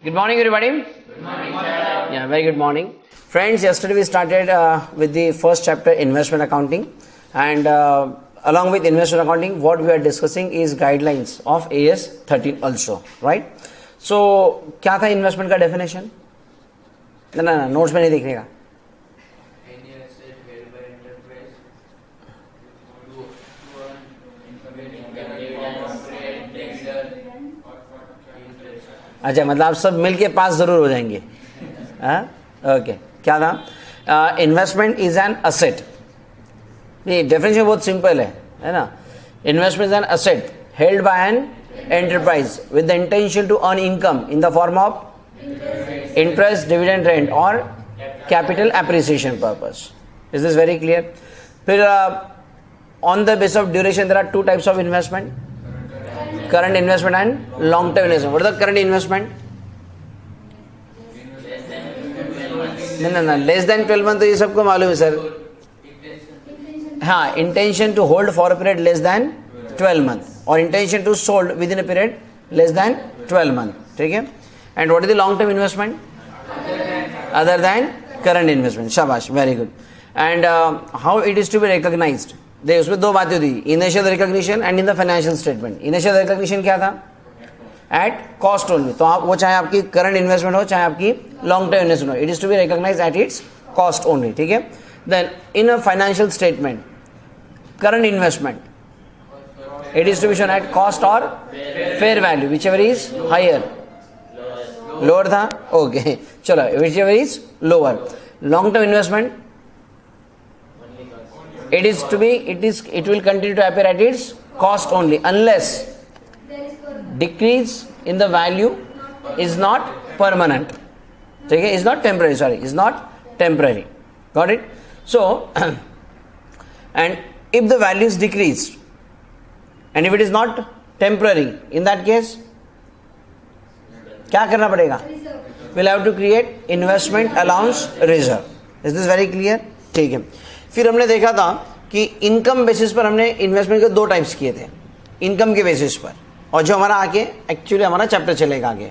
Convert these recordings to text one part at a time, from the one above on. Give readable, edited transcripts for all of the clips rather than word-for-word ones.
Good morning, everybody. Good morning, sir. Yeah, very good morning. Friends, yesterday we started with the first chapter, investment accounting. And along with investment accounting, what we are discussing is guidelines of AS 13 also, right? So, क्या था investment का definition? ना notes में नहीं देखने का. अच्छा, मतलब आप सब मिलके पास जरूर हो जाएंगे. ओके, क्या था? Investment is an asset. ये डेफिनेशन बहुत सिंपल है ना. Investment is an asset held by an enterprise with the intention to earn income in the form of interest, dividend, rent और capital appreciation purpose. Is this very clear? फिर on the base of duration there are two types of investment, current investment and long term investment. What is the current investment? No, less than 12 month तो ये सबको मालूम है sir. हाँ, intention to hold for a period less than 12 month और intention to sold within a period less than 12 month. ठीक है? And what is the long term investment? Other than current investment. शाबाश, very good. And how it is to be recognized? देखिए, उसमें दो बातें थी, initial recognition and in the financial statement. Initial recognition क्या था? At cost only. तो आप वो चाहे आपकी करंट इन्वेस्टमेंट हो चाहे आपकी लॉन्ग टर्म इन्वेस्टमेंट हो, it is to be recognise at its cost only. ठीक है? Then in a financial statement current investment it is to be shown at cost और fair value, whichever is higher. Lower था? Okay, चलो, whichever is lower. Long term investment it will continue to appear at its cost only unless decrease in the value is not permanent. Okay, is not temporary, is not temporary. Got it? So and if the value is decreased and if it is not temporary, in that case क्या करना पड़ेगा? We'll have to create investment allowance reserve. Is this very clear? ठीक है. फिर हमने देखा था कि इनकम बेसिस पर हमने इन्वेस्टमेंट के दो टाइप्स किए थे, इनकम के बेसिस पर, और जो हमारा आगे एक्चुअली हमारा चैप्टर चलेगा आगे.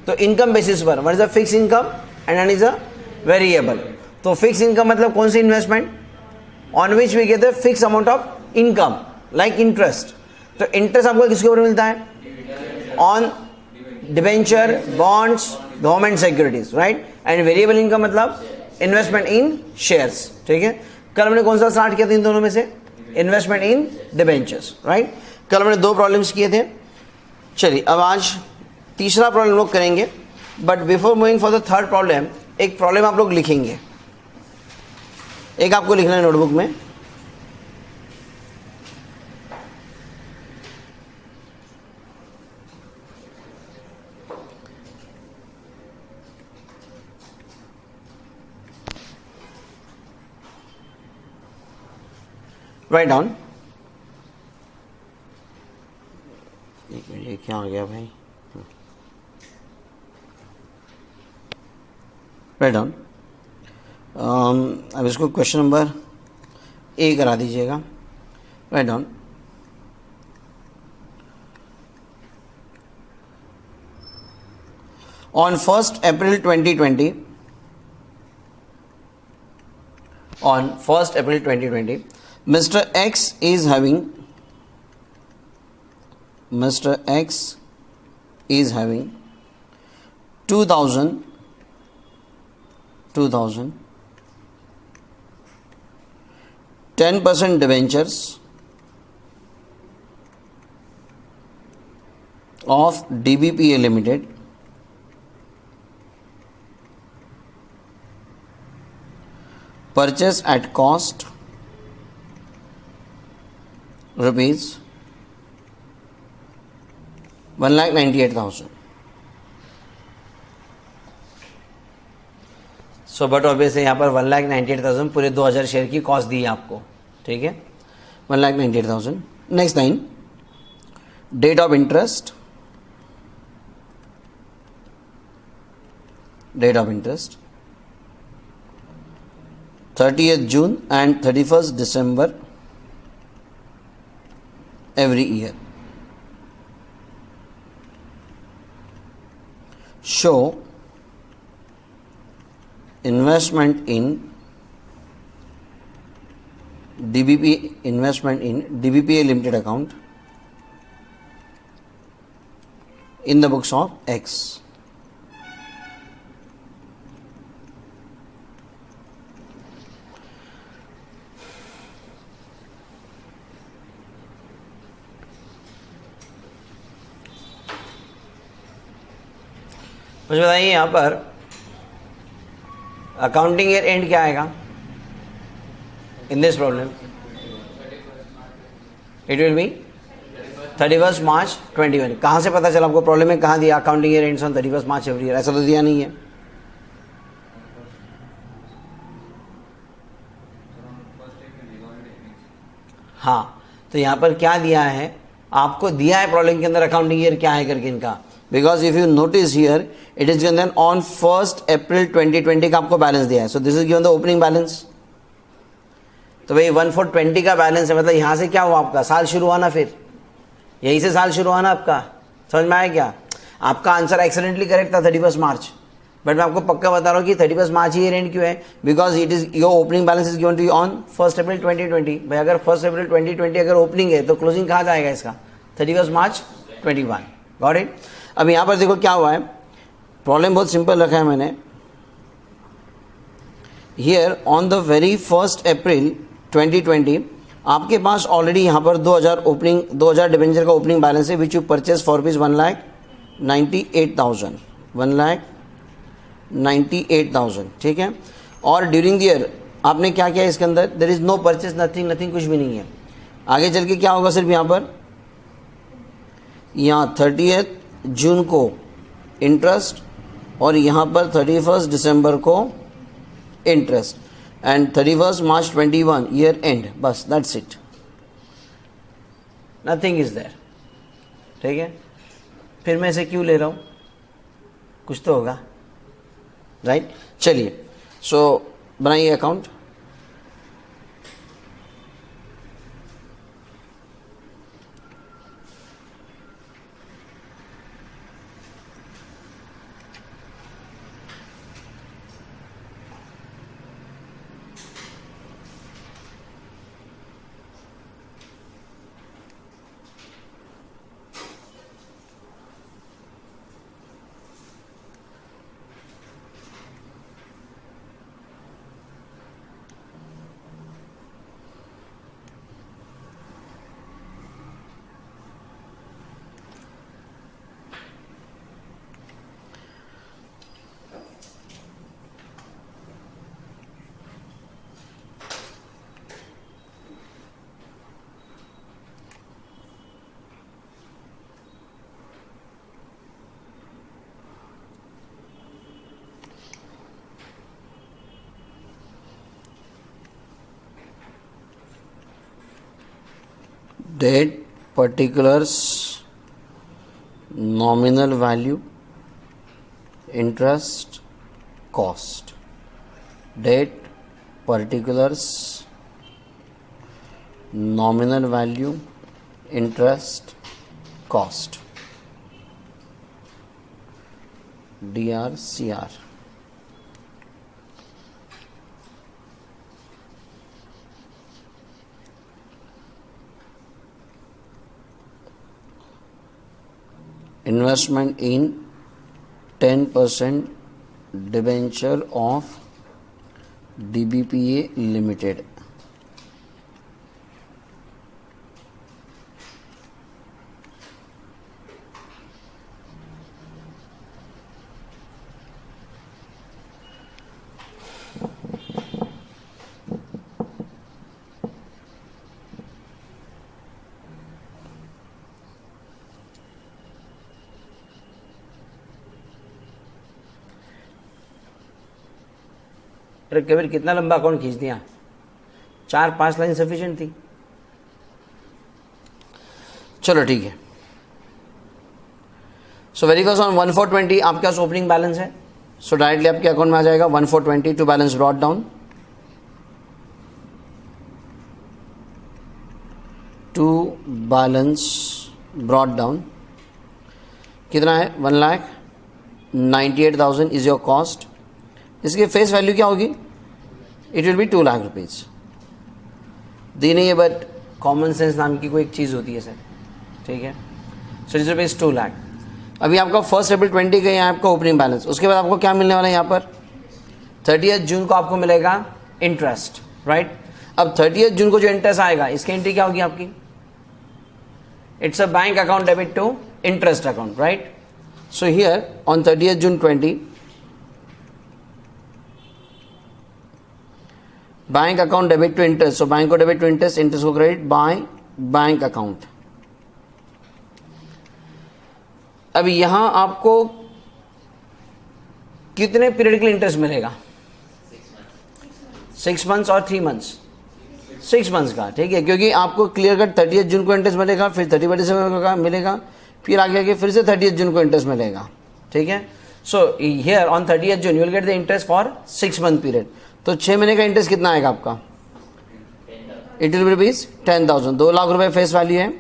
तो इनकम बेसिस पर one is a fix income and one is a variable. तो फिक्स इनकम मतलब कौन सी investment on which we get the fix amount of income like interest. तो इंटरेस्ट आपको किसके ऊपर मिलता है? On debenture, bonds, government securities, right. And variable income मतलब इन्वेस्टमेंट इन शेयर्स. ठीक है? कल हमने कौन सा स्टार्ट किया था इन दोनों में से? इन्वेस्टमेंट इन डिबेंचर्स, राइट. कल हमने दो प्रॉब्लम्स किए थे. चलिए, अब आज तीसरा प्रॉब्लम लोग करेंगे. But before moving for the third problem, एक प्रॉब्लम आप लोग लिखेंगे. एक आपको लिखना है नोटबुक में. Write down. एक मिनट, ये क्या आ गया भाई? Write down. अब इसको क्वेश्चन नंबर ए करा दीजिएगा. Write down. On 1st April 2020, on 1st April 2020, Mr. X is having 2000 10% debentures of DBPA Limited purchase at cost rupees 1,98,000. So but obviously यहाँ पर 1,98,000 पूरे 2,000 शेयर की कॉस्ट दी है आपको. ठीक है? 1,98,000. Next line, date of interest, date of interest 30th June and 31st December every year. Show investment in DBP investment in DBPA limited account in the books of X. मुझे बताइए यहाँ पर accounting year and क्या आएगा in this problem? It will B 31 मार्च 21। कहाँ से पता चला आपको? प्रॉब्लम में कहाँ दिया accounting year ends on 31 March every year? ऐसा तो दिया नहीं है। हाँ, तो यहाँ पर क्या दिया है आपको? दिया है प्रॉब्लम के अंदर अकाउंटिंग ईयर क्या है करके इनका। Because if you notice here it is given on 1 April 2020 का आपको बैलेंस दिया है। So this is given the opening balance. तो भाई 1/4/20 का बैलेंस है, मतलब यहाँ से क्या हुआ आपका? साल शुरू हुआ ना, फिर यहीं से साल शुरू हुआ ना आपका। समझ में आया क्या? आपका आंसर एक्सीडेंटली करेक्ट था 31 मार्च, बट मैं आपको पक्का बता रहा हूँ कि 31 मार्च ही एंड क्यों है? Because it is your opening balance is given to you on 1 April 2020। भाई अगर 1 अप्रैल 2020 अगर ओपनिंग है तो क्लोजिंग कहाँ जाएगा इसका? 31 मार्च 21। Got it? अब यहाँ पर देखो क्या हुआ है, प्रॉब्लम बहुत सिंपल रखा है मैंने। Here on the very 1 April 2020 आपके पास ऑलरेडी यहाँ पर 2000 डिबेंचर का ओपनिंग बैलेंस है which you purchase for rupees 1,98,000 1,98,000, ठीक है। और ड्यूरिंग द ईयर आपने क्या किया इसके अंदर? There is no purchase, nothing, कुछ भी नहीं है। आगे चल के क्या होगा? सिर्फ यहाँ 30 जून को इंटरेस्ट और यहाँ पर 31 दिसंबर को interest and 31 March 21 year end, बस that's it, nothing is there, ठीक है। फिर मैं इसे क्यों ले रहा हूँ? कुछ तो होगा, राइट? चलिए, सो बनाइए account. Debt particulars, nominal value, interest, cost. Debt particulars, nominal value, interest, cost. DRCR. Investment in 10% debenture of DBPA Limited. Kabir कितना लंबा अकाउंट खींच दिया? 4-5 लाइन सफिशिएंट थी। चलो ठीक है। सो वेरी फर्स्ट ऑन 1,420 आपके पास ओपनिंग बैलेंस है, सो डायरेक्टली आपके अकाउंट में आ जाएगा 1,420 टू बैलेंस ब्रॉट डाउन कितना है? 1,00,000 98,000 इज योर कॉस्ट। इसकी फेस वैल्यू क्या होगी? It will be 2 lakh rupees. दी नहीं है बट कॉमन सेंस नाम की कोई एक चीज़ होती है सर, ठीक है। So is rupees 2 lakh. अभी आपका 1 अप्रैल 20 का यहाँ आपका ओपनिंग बैलेंस, उसके बाद आपको क्या मिलने वाला है यहाँ पर? 30 जून को आपको मिलेगा इंटरेस्ट, राइट। अब 30 जून को जो इंटरेस्ट आएगा इसकी एंट्री क्या होगी आपकी? It's a bank account debit to interest account, right. So here on 30 June 20 bank account debit to interest, so bank को डेबिट टू इंटरेस्ट, इंटरेस्ट को क्रेडिट बाय बैंक अकाउंट। अब यहां आपको कितने पीरियड के लिए इंटरेस्ट मिलेगा? 6 मंथ्स और 3 मंथ्स? 6 मंथ्स का, ठीक है। क्योंकि आपको क्लियर कट 30 जून को इंटरेस्ट मिलेगा, फिर 31 दिसंबर का मिलेगा, फिर आगे फिर से 30 जून को इंटरेस्ट मिलेगा, ठीक है। So here on 30 June you will get the interest for 6 month period. तो 6 महीने का इंटरेस्ट कितना आएगा आपका? It will be rupees 10,000। 2 lakh रुपए फेस वैल्यू है,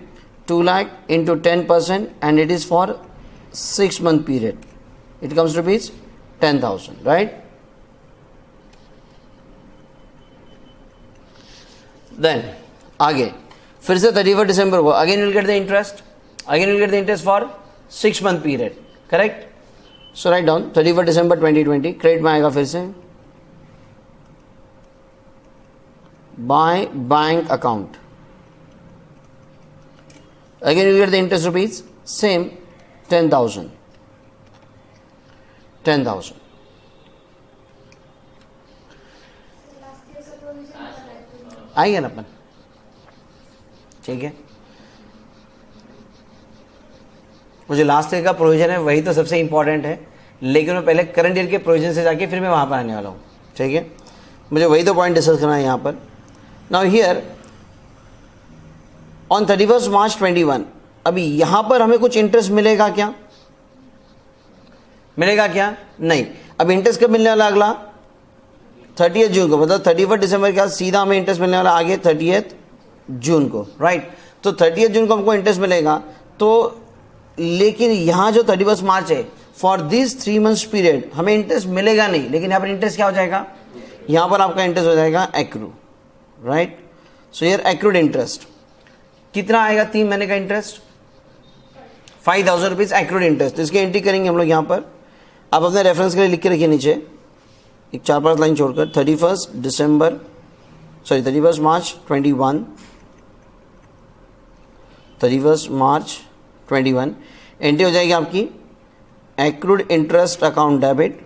2 lakh into 10% and it is for 6 month period, it comes rupees 10,000, right. Then आगे फिर से 31 दिसंबर को again will get the interest, again will get the interest for 6 month period, correct. So write down 31 December 2020 credit में आएगा फिर से bye bank account, again will get the interest rupees same 10,000 आएगा ना अपन, ठीक है। मुझे लास्ट ईयर का प्रोविजन है वही तो सबसे इंपॉर्टेंट है, लेकिन मैं पहले करंट ईयर के प्रोविजन से जाके फिर मैं वहां पर आने वाला हूँ, ठीक है। मुझे वही तो पॉइंट डिस्कस करना है यहाँ पर। नाउ हियर ऑन 31 मार्च 21 अभी यहाँ पर हमें कुछ इंटरेस्ट मिलेगा क्या? मिलेगा क्या? नहीं। अब इंटरेस्ट कब मिलने वाला? अगला 30 जून को, मतलब 31 दिसंबर के बाद सीधा हमें इंटरेस्ट मिलने वाला आगे 30 जून को, राइट। तो 30 जून को हमको इंटरेस्ट मिलेगा, तो लेकिन यहाँ जो 31 मार्च है फॉर दिस 3 मंथ्स पीरियड हमें इंटरेस्ट मिलेगा नहीं, लेकिन यहाँ पर इंटरेस्ट क्या हो जाएगा? यहाँ पर आपका इंटरेस्ट हो जाएगा accrue, right. So here accrued interest कितना आएगा? 3 महीने का इंटरेस्ट 5,000 रुपीज एक्रूड इंटरेस्ट। इसकी एंट्री करेंगे हम लोग यहाँ पर। आप अपने रेफरेंस के लिए लिख के रखिए नीचे एक 4-5 लाइन छोड़कर 31 मार्च 21, 31 मार्च 21 एंट्री हो जाएगी आपकी accrued interest account debit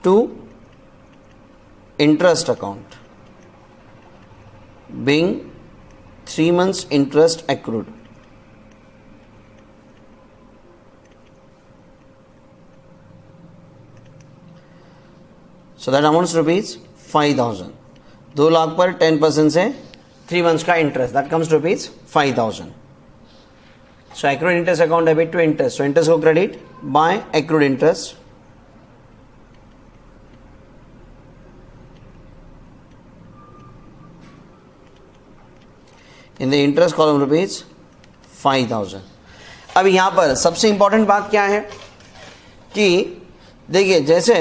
to interest account being 3 months interest accrued. So that amounts to rupees 5,000. 2 lakh पर 10% से 3 months का interest, that comes to rupees 5,000. So accrued interest account debit to interest. So interest को credit by accrued interest. In the interest column rupees 5,000. अब यहाँ पर सबसे important बात क्या है कि देखिए जैसे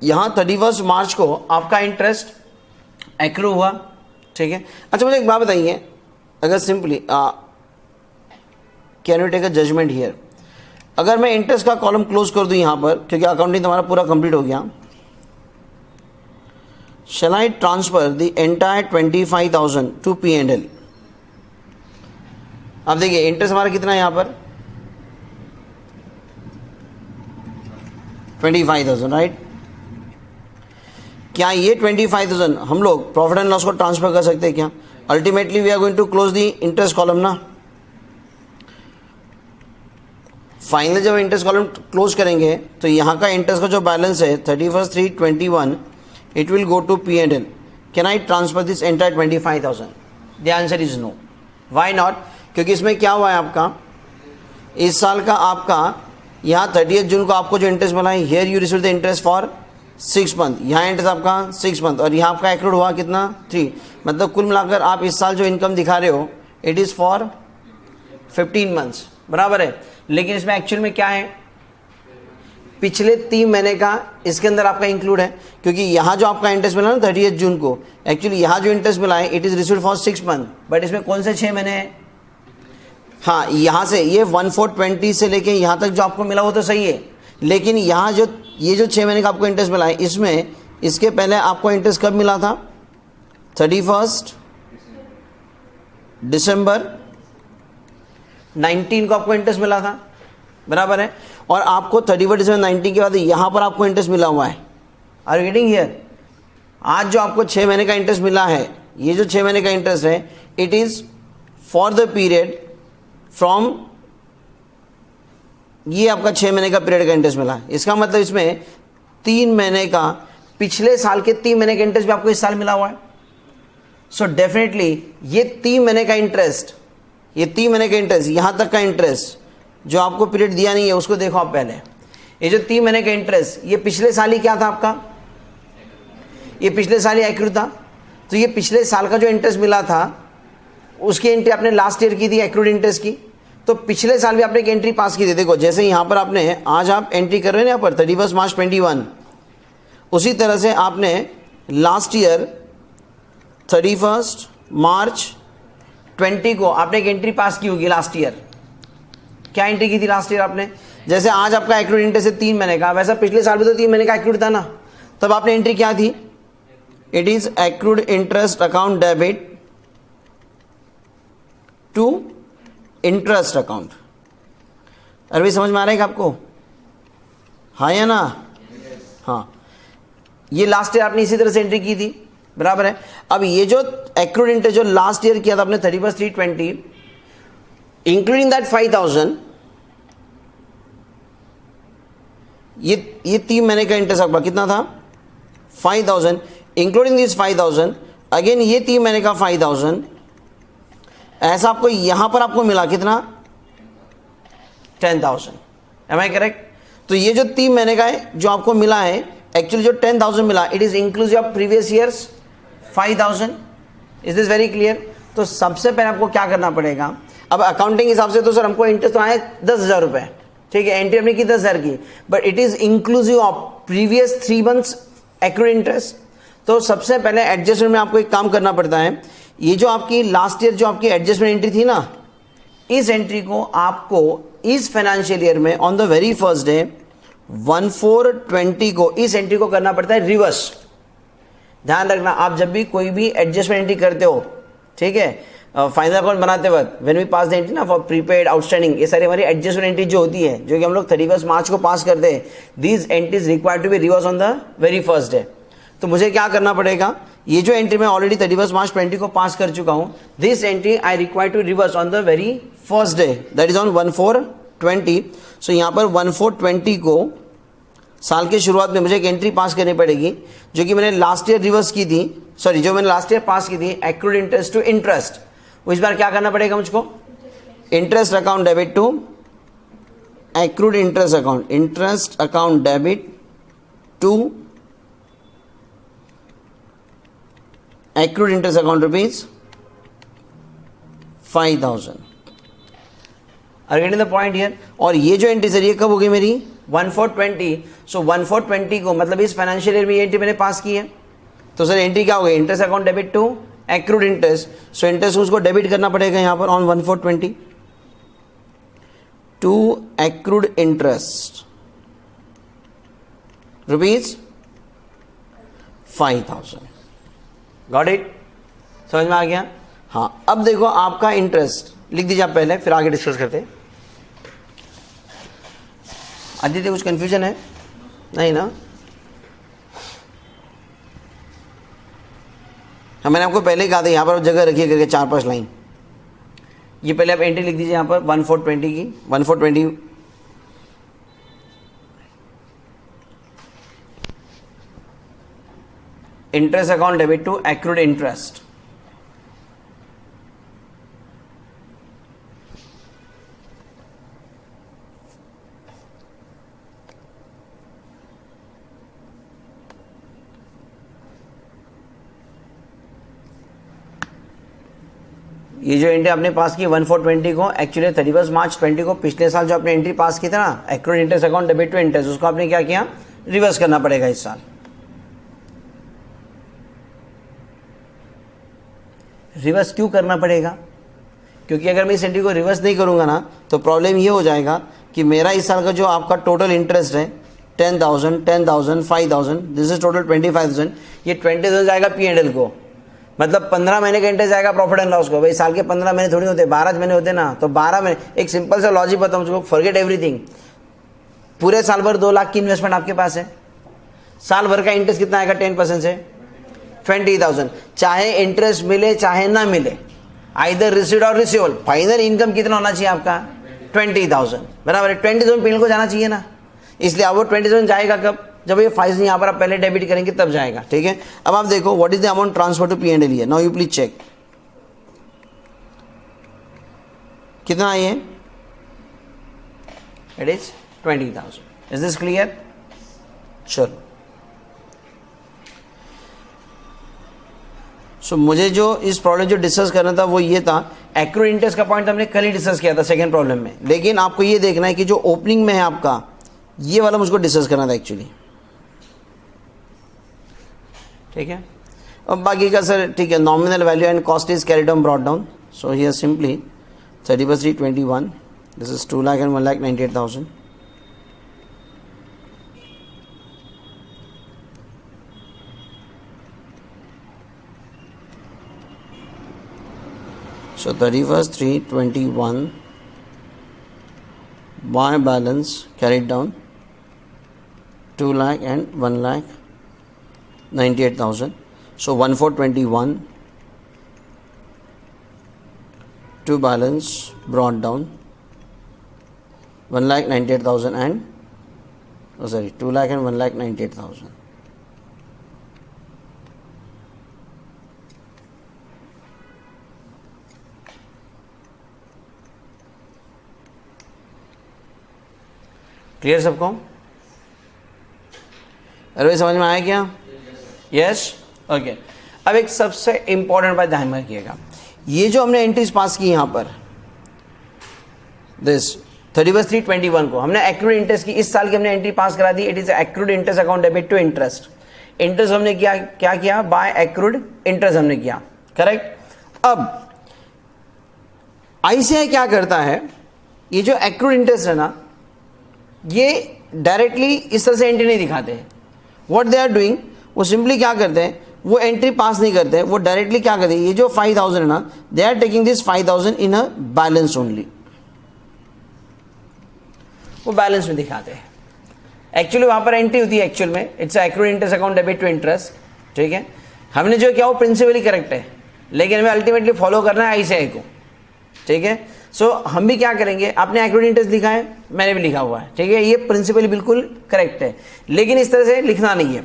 यहाँ 31 मार्च को आपका इंटरेस्ट एक्रू हुआ, ठीक है। अच्छा मुझे एक बात बताइए, अगर simply can you take a judgement here, अगर मैं इंटरेस्ट का कॉलम क्लोज कर दूं यहाँ पर, क्योंकि अकाउंटिंग तुम्हारा पूरा कंप्लीट हो गया, shall I transfer the entire 25,000 to P&L? अब देखिए इंटरेस्ट हमारा कितना है यहाँ पर 25,000, राइट। क्या ये 25,000 हम लोग प्रॉफिट एंड लॉस को ट्रांसफर कर सकते हैं क्या? Ultimately we are going to close the interest column ना। फाइनली जब इंटरेस्ट कॉलम क्लोज करेंगे तो यहाँ का इंटरेस्ट का जो बैलेंस है 31/3/21 it will go to P&L. Can I transfer this entire 25,000? The answer is no. Why not? क्योंकि इसमें क्या हुआ है आपका, इस साल का आपका यहाँ 30 जून को आपको जो इंटरेस्ट मिला है, here you receive the interest for 6 month, यहाँ इंटरेस्ट आपका 6 मंथ और यहाँ आपका एक्रूड हुआ कितना 3, मतलब कुल मिलाकर आप इस साल जो इनकम दिखा रहे हो इट इज़ फॉर 15 मंथ्स, बराबर है। लेकिन इसमें एक्चुअल में क्या है, पिछले 3 महीने का इसके अंदर आपका इंक्लूड है, क्योंकि यहाँ जो आपका इंटरेस्ट मिला ना 30 जून को, एक्चुअली यहाँ जो इंटरेस्ट मिला है it is received for 6 month, but इसमें कौन से 6 महीने हैं, हाँ यहाँ से ये 1420 से लेके यहाँ तक जो आपको मिला वो तो सही है, लेकिन यहाँ जो ये जो 6 महीने का आपको इंटरेस्ट मिला है इसमें इसके पहले आपको इंटरेस्ट कब मिला था, 31 दिसंबर 19 को आपको इंटरेस्ट मिला था, बराबर है। और आपको 31 दिसंबर 19 के बाद यहाँ पर आपको इंटरेस्ट मिला हुआ है, आर यू गेटिंग हियर। आज जो आपको 6 महीने का इंटरेस्ट मिला है, ये जो 6 महीने का इंटरेस्ट है it is for the period from, ये आपका 6 महीने का पीरियड का इंटरेस्ट मिला है, इसका मतलब इसमें 3 महीने का, पिछले साल के 3 महीने का इंटरेस्ट भी आपको इस साल मिला हुआ है। सो डेफिनेटली ये 3 महीने का इंटरेस्ट, ये 3 महीने का इंटरेस्ट, यहाँ तक का इंटरेस्ट जो आपको पीरियड दिया नहीं है उसको देखो आप पहले, ये जो 3 महीने का इंटरेस्ट ये पिछले साल ही क्या था आपका, ये पिछले साल ही एक्रूड था, तो ये पिछले साल का जो इंटरेस्ट मिला था उसकी एंट्री आपने लास्ट ईयर की थी एक्रूड इंटरेस्ट की, तो पिछले साल भी आपने एक एंट्री पास की थी। देखो जैसे यहाँ पर आपने आज आप एंट्री कर रहे हैं यहाँ पर 31 मार्च 21, उसी तरह से आपने लास्ट ईयर 31 मार्च 20 को आपने एक एंट्री पास की होगी लास्ट ईयर। क्या एंट्री की थी लास्ट ईयर आपने, जैसे आज आपका एक्रूड इंटरेस्ट है 3 महीने का, वैसा पिछले साल भी तो 3 महीने का एक्रूड था ना, तब आपने एंट्री क्या थी, it is accrued interest account debit to interest account. अरे समझ में आ रहा है कि आपको, हाँ या ना, हाँ, ये लास्ट ईयर आपने इसी तरह से एंट्री की थी, बराबर है। अब ये जो एक्रूड इंटरेस्ट जो लास्ट ईयर किया था आपने 31/3/20, इंक्लूडिंग दैट 5,000, ये 3 महीने का इंटरेस्ट आपका कितना था 5,000, इंक्लूडिंग दिस 5,000 अगेन ये 3 महीने का 5,000, ऐसा आपको यहां पर आपको मिला कितना 10,000, एम आई करेक्ट। तो ये जो 3 महीने का है जो आपको मिला है, एक्चुअली जो 10,000 मिला it is inclusive of previous years 5,000। Is this very clear. तो सबसे पहले आपको क्या करना पड़ेगा, अब अकाउंटिंग हिसाब से तो सर हमको इंटरेस्ट तो आया 10,000 रुपए, ठीक है, एंट्री हमने की 10,000 की, but it is inclusive of previous 3 months accrued interest. तो सबसे पहले एडजस्टमेंट में आपको एक काम करना पड़ता है, ये जो आपकी लास्ट ईयर जो आपकी एडजस्टमेंट एंट्री थी ना, इस एंट्री को आपको इस फाइनेंशियल ईयर में on the very first day 1/4/20 को इस एंट्री को करना पड़ता है रिवर्स। ध्यान रखना, आप जब भी कोई भी एडजस्टमेंट एंट्री करते हो, ठीक है, फाइनल अकाउंट बनाते वक्त when we pass the entry ना फॉर प्रीपेड आउटस्टैंडिंग, ये सारी हमारी एडजस्टमेंट एंट्री जो होती है, जो कि हम लोग 31 मार्च को पास करते हैं, these entries required to be reverse on the very first day. तो मुझे क्या करना पड़ेगा, ये जो एंट्री मैं ऑलरेडी 31 मार्च 20 को पास कर चुका हूं, this entry I require to reverse on the very first day, that is on 1/4/20। So यहाँ पर 1/4/20 को साल के शुरुआत में मुझे एक एंट्री पास करनी पड़ेगी, जो कि मैंने लास्ट ईयर रिवर्स की थी, सॉरी जो मैंने लास्ट ईयर पास की थी एक्रूड इंटरेस्ट टू इंटरेस्ट। इस बार क्या करना पड़ेगा मुझको, interest account debit to accrued interest account, interest account debit to accrued interest account rupees 5,000। Are getting the point here. और ये जो एंट्री सर ये कब होगी मेरी 1/4/20। सो 1/4/20 को मतलब इस फाइनेंशियल ईयर में ये एंट्री मैंने पास की है, तो सर एंट्री क्या हो गई, interest account debit to accrued interest. So interest उसको डेबिट करना पड़ेगा यहाँ पर on 1/4/20 to accrued interest rupees 5,000। Got it, समझ में आ गया। हाँ, अब देखो आपका इंटरेस्ट लिख दीजिए आप पहले, फिर आगे डिस्कस करते हैं। आदित्य कुछ कंफ्यूजन है नहीं ना? हाँ, मैंने आपको पहले कहा था यहाँ पर जगह रखिए करके 4-5 लाइन। ये पहले आप एंट्री लिख दीजिए यहाँ पर 1/4/20 की, 1/4/20 interest account debit to accrued interest. ये जो एंट्री आपने पास की 1420 को, एक्चुअली 31 मार्च 20 को पिछले साल जो आपने एंट्री पास की था ना, accrued interest account debit to interest, उसको आपने क्या किया, रिवर्स करना पड़ेगा इस साल। रिवर्स क्यों करना पड़ेगा? क्योंकि अगर मैं इस एंट्री को रिवर्स नहीं करूंगा ना तो प्रॉब्लम ये हो जाएगा कि मेरा इस साल का जो आपका टोटल इंटरेस्ट है 10,000, 10,000, 5,000, दिस इज टोटल 25,000, ये 20,000 जाएगा P&L को, मतलब 15 महीने का इंटरेस्ट जाएगा प्रॉफिट एंड लॉस को। भाई साल के 15 महीने थोड़ी होते, 12 महीने होते ना, तो 12 महीने, एक सिंपल सा लॉजिक बताऊं मुझको, फॉरगेट एवरीथिंग, पूरे साल भर 2 लाख की इन्वेस्टमेंट आपके पास है, साल भर का इंटरेस्ट कितना आएगा 10% से 20,000, चाहे इंटरेस्ट मिले चाहे ना मिले, आइदर रिसीव्ड और रिसीवेबल, फाइनल इनकम कितना होना चाहिए आपका 20,000, बराबर है। 20,000 P&L को जाना चाहिए ना, इसलिए अब वो 20,000 जाएगा कब, जब ये 5 यहाँ पर आप पहले डेबिट करेंगे तब जाएगा, ठीक है। अब आप देखो what is the amount transfer to P&L here, now you please check कितना है ये, it is 20,000, is this clear? चलो, सो मुझे जो इस प्रॉब्लम जो डिस्कस करना था वो ये था, एक्रूड इंटरेस्ट का पॉइंट हमने कल ही डिस्कस किया था सेकंड प्रॉब्लम में, लेकिन आपको ये देखना है कि जो ओपनिंग में है आपका ये वाला मुझको डिस्कस करना था एक्चुअली, ठीक है। अब बाकी का सर ठीक है, nominal value and cost is carried on brought down, so here simply 30/3/21, this is 2 lakh and 1,98,000, so 31/3/21 by balance carried down 2 lakh and 1,98,000, so 1421 to balance brought down 1,98,000 and 2 lakh and 1,98,000. Clear सबको? अरे समझ में आया क्या? Yes, okay. अब एक सबसे important बात ध्यान में रखिएगा, ये जो हमने एंट्रीज पास की यहां पर दिस 31/3/21 को हमने एक्रूड इंटरेस्ट की, इस साल की हमने एंट्री पास करा दी, it is accrued interest account debit to interest, interest हमने किया, क्या किया, बाय एक्रूड इंटरेस्ट हमने किया, करेक्ट। अब ICAI क्या करता है, ये जो एक्रूड इंटरेस्ट है ना, ये डायरेक्टली इस तरह से एंट्री नहीं दिखाते हैं, व्हाट दे आर डूइंग, वो सिंपली क्या करते हैं, वो एंट्री पास नहीं करते हैं, वो डायरेक्टली क्या करते हैं, ये जो 5,000 है ना, they are taking this 5,000 in a balance only, वो बैलेंस में दिखाते हैं। एक्चुअली वहां पर एंट्री होती है, एक्चुअल में it's accrued interest account debit to interest, ठीक है। हमने जो किया वो प्रिंसिपली करेक्ट है, लेकिन हमें अल्टीमेटली फॉलो करना है ICAI को, ठीक है। सो हम भी क्या करेंगे, आपने एक्रूड इंटरेस्ट लिखा है, मैंने भी लिखा हुआ है, ठीक है, ये प्रिंसिपली बिल्कुल करेक्ट है, लेकिन इस तरह से लिखना नहीं है।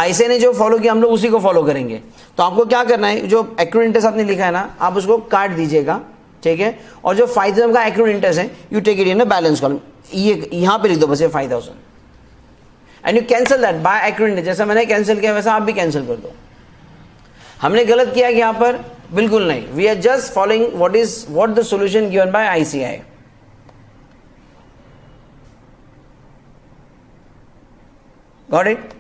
ICAI ने जो फॉलो किया हम लोग उसी को फॉलो करेंगे। तो आपको क्या करना है, जो एक्रूड इंटरेस्ट आपने लिखा है ना, आप उसको काट दीजिएगा, ठीक है, और जो 5,000 का एक्रूड इंटरेस्ट है you take it in a balance column, ये यहां पे लिख दो बस, ये 5,000 and you cancel that by accrued interest, जैसा मैंने कैंसिल किया वैसा आप भी कैंसिल कर दो। हमने गलत किया कि यहां पर, बिल्कुल नहीं, we are just following what the solution given by ICAI। Got it?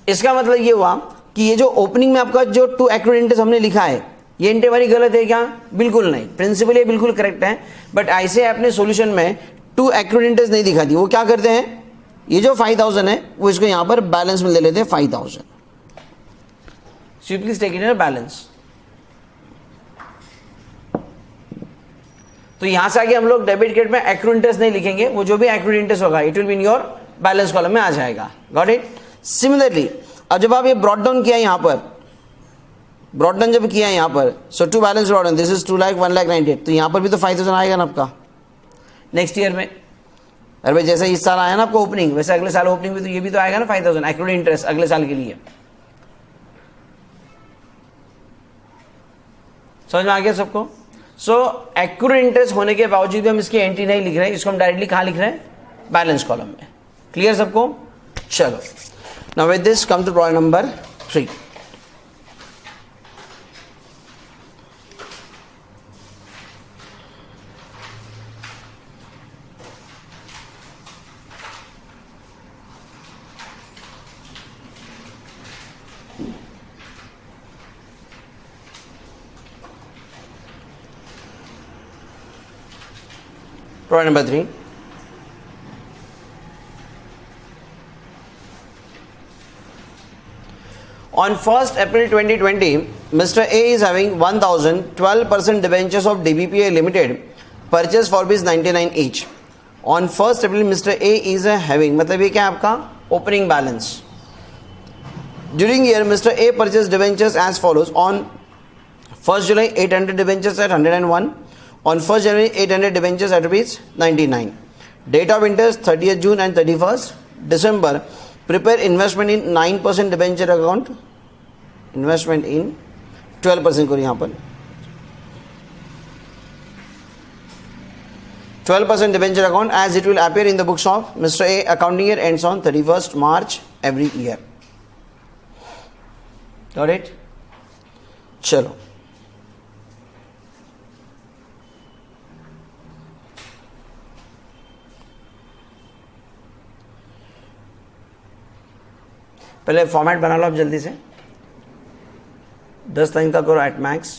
इसका मतलब ये हुआ कि ये जो ओपनिंग में आपका जो 2 एक्रूड इंटरेस्ट हमने लिखा है, ये एंट्री हमारी गलत है क्या? बिल्कुल नहीं, प्रिंसिपल ये बिल्कुल करेक्ट है, बट ICAI अपने सॉल्यूशन में 2 एक्रूड इंटरेस्ट नहीं दिखाती। वो क्या करते हैं, ये जो 5,000 है वो इसको यहां पर बैलेंस में ले लेते हैं 5,000, so please take it in balance. तो यहां से आगे हम लोग डेबिट क्रेडिट में एक्रूड इंटरेस्ट नहीं लिखेंगे, वो जो भी एक्रूड इंटरेस्ट होगा it will be in your balance column में आ जाएगा। Got it? सिमिलरली अब जब आप ये ब्रॉट डाउन किया यहां पर, ब्रॉट डाउन जब किया यहां पर, so to balance brought down this is 2 lakh 1,98,000, तो यहां पर भी तो 5,000 आएगा ना आपका नेक्स्ट ईयर में। अरे भाई जैसे इस साल आया ना आपको ओपनिंग, वैसे अगले साल ओपनिंग में तो ये भी तो आएगा ना 5,000 एक्रूड इंटरेस्ट अगले साल के लिए। समझ में आ गया सबको? सो एक्रूड इंटरेस्ट होने के बावजूद भी हम इसकी एंट्री नहीं लिख रहे हैं, इसको हम डायरेक्टली कहां लिख रहे हैं, बैलेंस कॉलम में। क्लियर सबको? चलो, now with this come to problem number 3। Point number 3. On 1st April 2020, Mr. A is having 1,012% debentures of DBPA Limited purchase for rupees 99 each. On 1st April, Mr. A is having, मतलब ये क्या है आपका opening balance. During year, Mr. A purchased debentures as follows. On 1st July, 800 debentures at 101. On 1st January, 800 debentures at rupees 99. Date of interest 30th June and 31st December. Prepare investment in 9% debenture account. Investment in 12% करो यहाँ पर 12% debenture account as it will appear in the books of Mr. A. Accounting year ends on 31st March every year. Got it? चलो पहले format बना लो आप जल्दी से 10 line का करो at max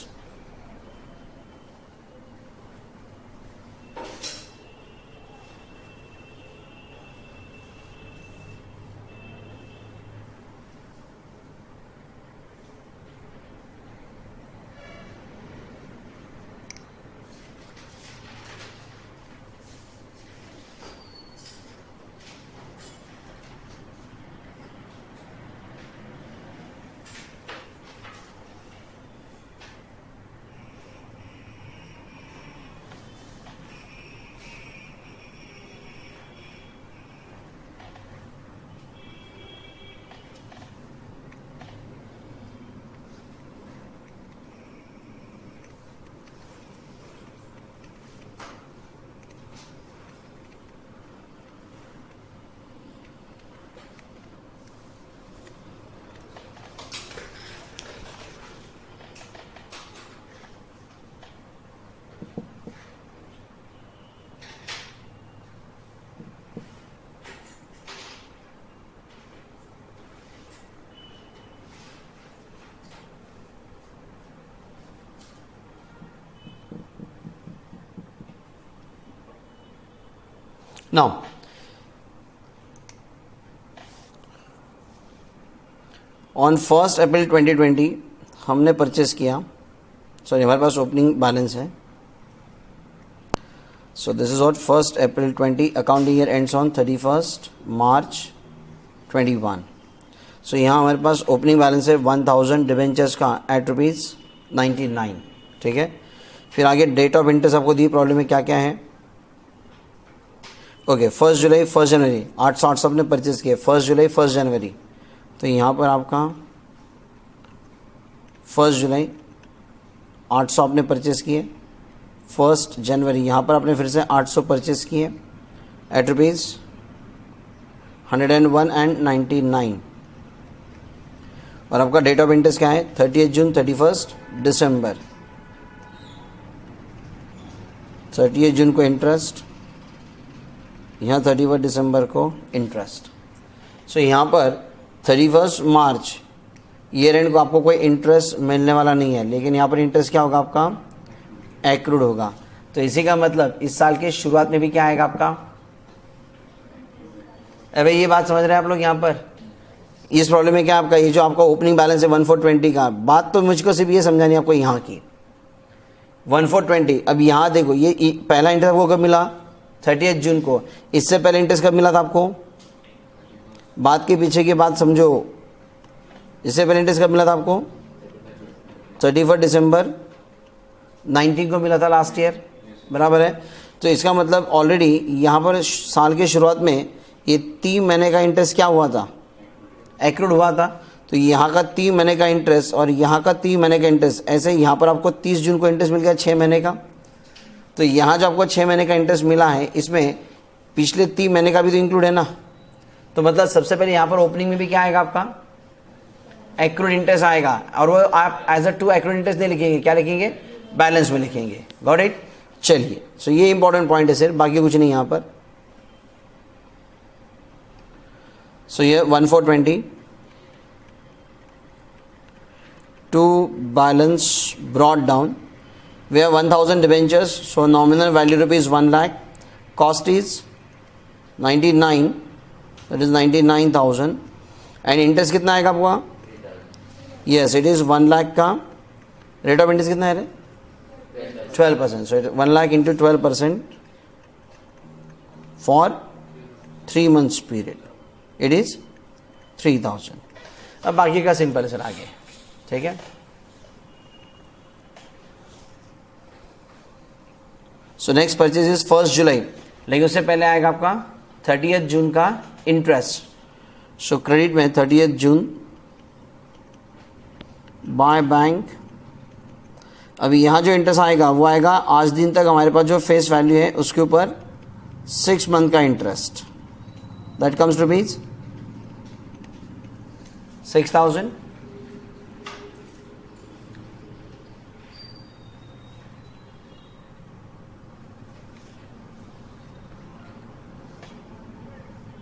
now on 1st अप्रैल 2020 हमने परचेस किया सॉरी हमारे पास ओपनिंग बैलेंस है so this is at 1st April 20 accounting year ends on 31st March 21 so यहाँ हमारे पास ओपनिंग बैलेंस है 1000 डिबेंचर्स का एट रुपीज़ 99 ठीक है फिर आगे डेट ऑफ इंटरेस्ट आपको दी प्रॉब्लम में क्या क्या है ओके 1 जुलाई 1 जनवरी 800 आपने परचेज किए 1 जुलाई 1 जनवरी तो यहाँ पर आपका 1 जुलाई 800 आपने परचेज किए 1 जनवरी यहाँ पर आपने फिर से 800 परचेज किए एट रुपीज़ 101 एंड 99 और आपका डेट ऑफ इंटरेस्ट क्या है 30 जून 31 दिसंबर 30 जून को इंटरेस्ट यहाँ 31 दिसंबर को इंटरेस्ट सो यहाँ पर 31 मार्च ईयर एंड को आपको कोई इंटरेस्ट मिलने वाला नहीं है लेकिन यहाँ पर इंटरेस्ट क्या होगा आपका एक्रूड होगा तो इसी का मतलब इस साल के शुरुआत में भी क्या आएगा आपका अबे ये बात समझ रहे हैं आप लोग यहाँ पर इस प्रॉब्लम में क्या आपका ये जो आपका ओपनिंग बैलेंस है 1420 का बात तो मुझको सिर्फ ये समझानी आपको यहाँ की 1420 अब यहाँ देखो ये पहला इंटरेस्ट आपको कब मिला 30 जून को इससे पहले इंटरेस्ट कब मिला था आपको बात के पीछे की बात समझो इससे पहले इंटरेस्ट कब मिला था आपको 31 दिसंबर 19 को मिला था लास्ट ईयर बराबर है तो इसका मतलब ऑलरेडी यहाँ पर साल के शुरुआत में ये 3 महीने का इंटरेस्ट क्या हुआ था एक्रूड हुआ था तो यहाँ का 3 महीने का इंटरेस्ट और यहाँ का 3 महीने का इंटरेस्ट ऐसे यहाँ पर आपको 30 जून को इंटरेस्ट मिल गया 6 महीने का तो यहाँ जो आपको 6 महीने का इंटरेस्ट मिला है इसमें पिछले 3 महीने का भी तो इंक्लूड है ना तो मतलब सबसे पहले यहाँ पर ओपनिंग में भी क्या आएगा आपका एक्रूड इंटरेस्ट आएगा और वो आप as a to accrued interest नहीं लिखेंगे क्या लिखेंगे बैलेंस में लिखेंगे गॉट इट चलिए सो ये इंपॉर्टेंट पॉइंट है सर बाकी कुछ नहीं यहाँ पर सो ये 1420 to balance brought down. We have 1000 debentures, so nominal value rupees 1 lakh. Cost is 99, that is 99,000. And interest कितना आएगा आपका? Yes, it is 1 lakh का. Rate of interest कितना है? 12%. So 1 lakh into 12% for 3 months period. It is 3,000. अब बाकी का simple है सर आगे, ठीक है. सो नेक्स्ट परचेज इज 1 जुलाई, लेकिन उससे पहले आएगा आपका 30 जून का इंटरेस्ट. सो क्रेडिट में 30 जून बाय बैंक. अभी यहाँ जो इंटरेस्ट आएगा वो आएगा आज दिन तक हमारे पास जो फेस वैल्यू है उसके ऊपर 6 मंथ का interest. That comes rupees 6,000.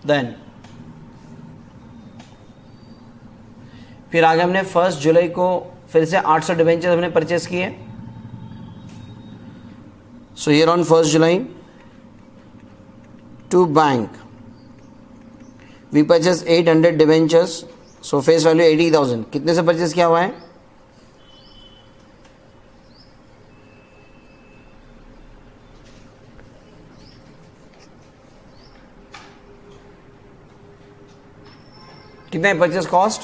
Then फिर आगे हमने 1 जुलाई को फिर से 800 डिबेंचर्स हमने परचेस किए. So here on 1 July to bank we purchase 800 debentures. So face value 80,000. कितने से परचेस किया हुआ है? कितना है परचेस कॉस्ट?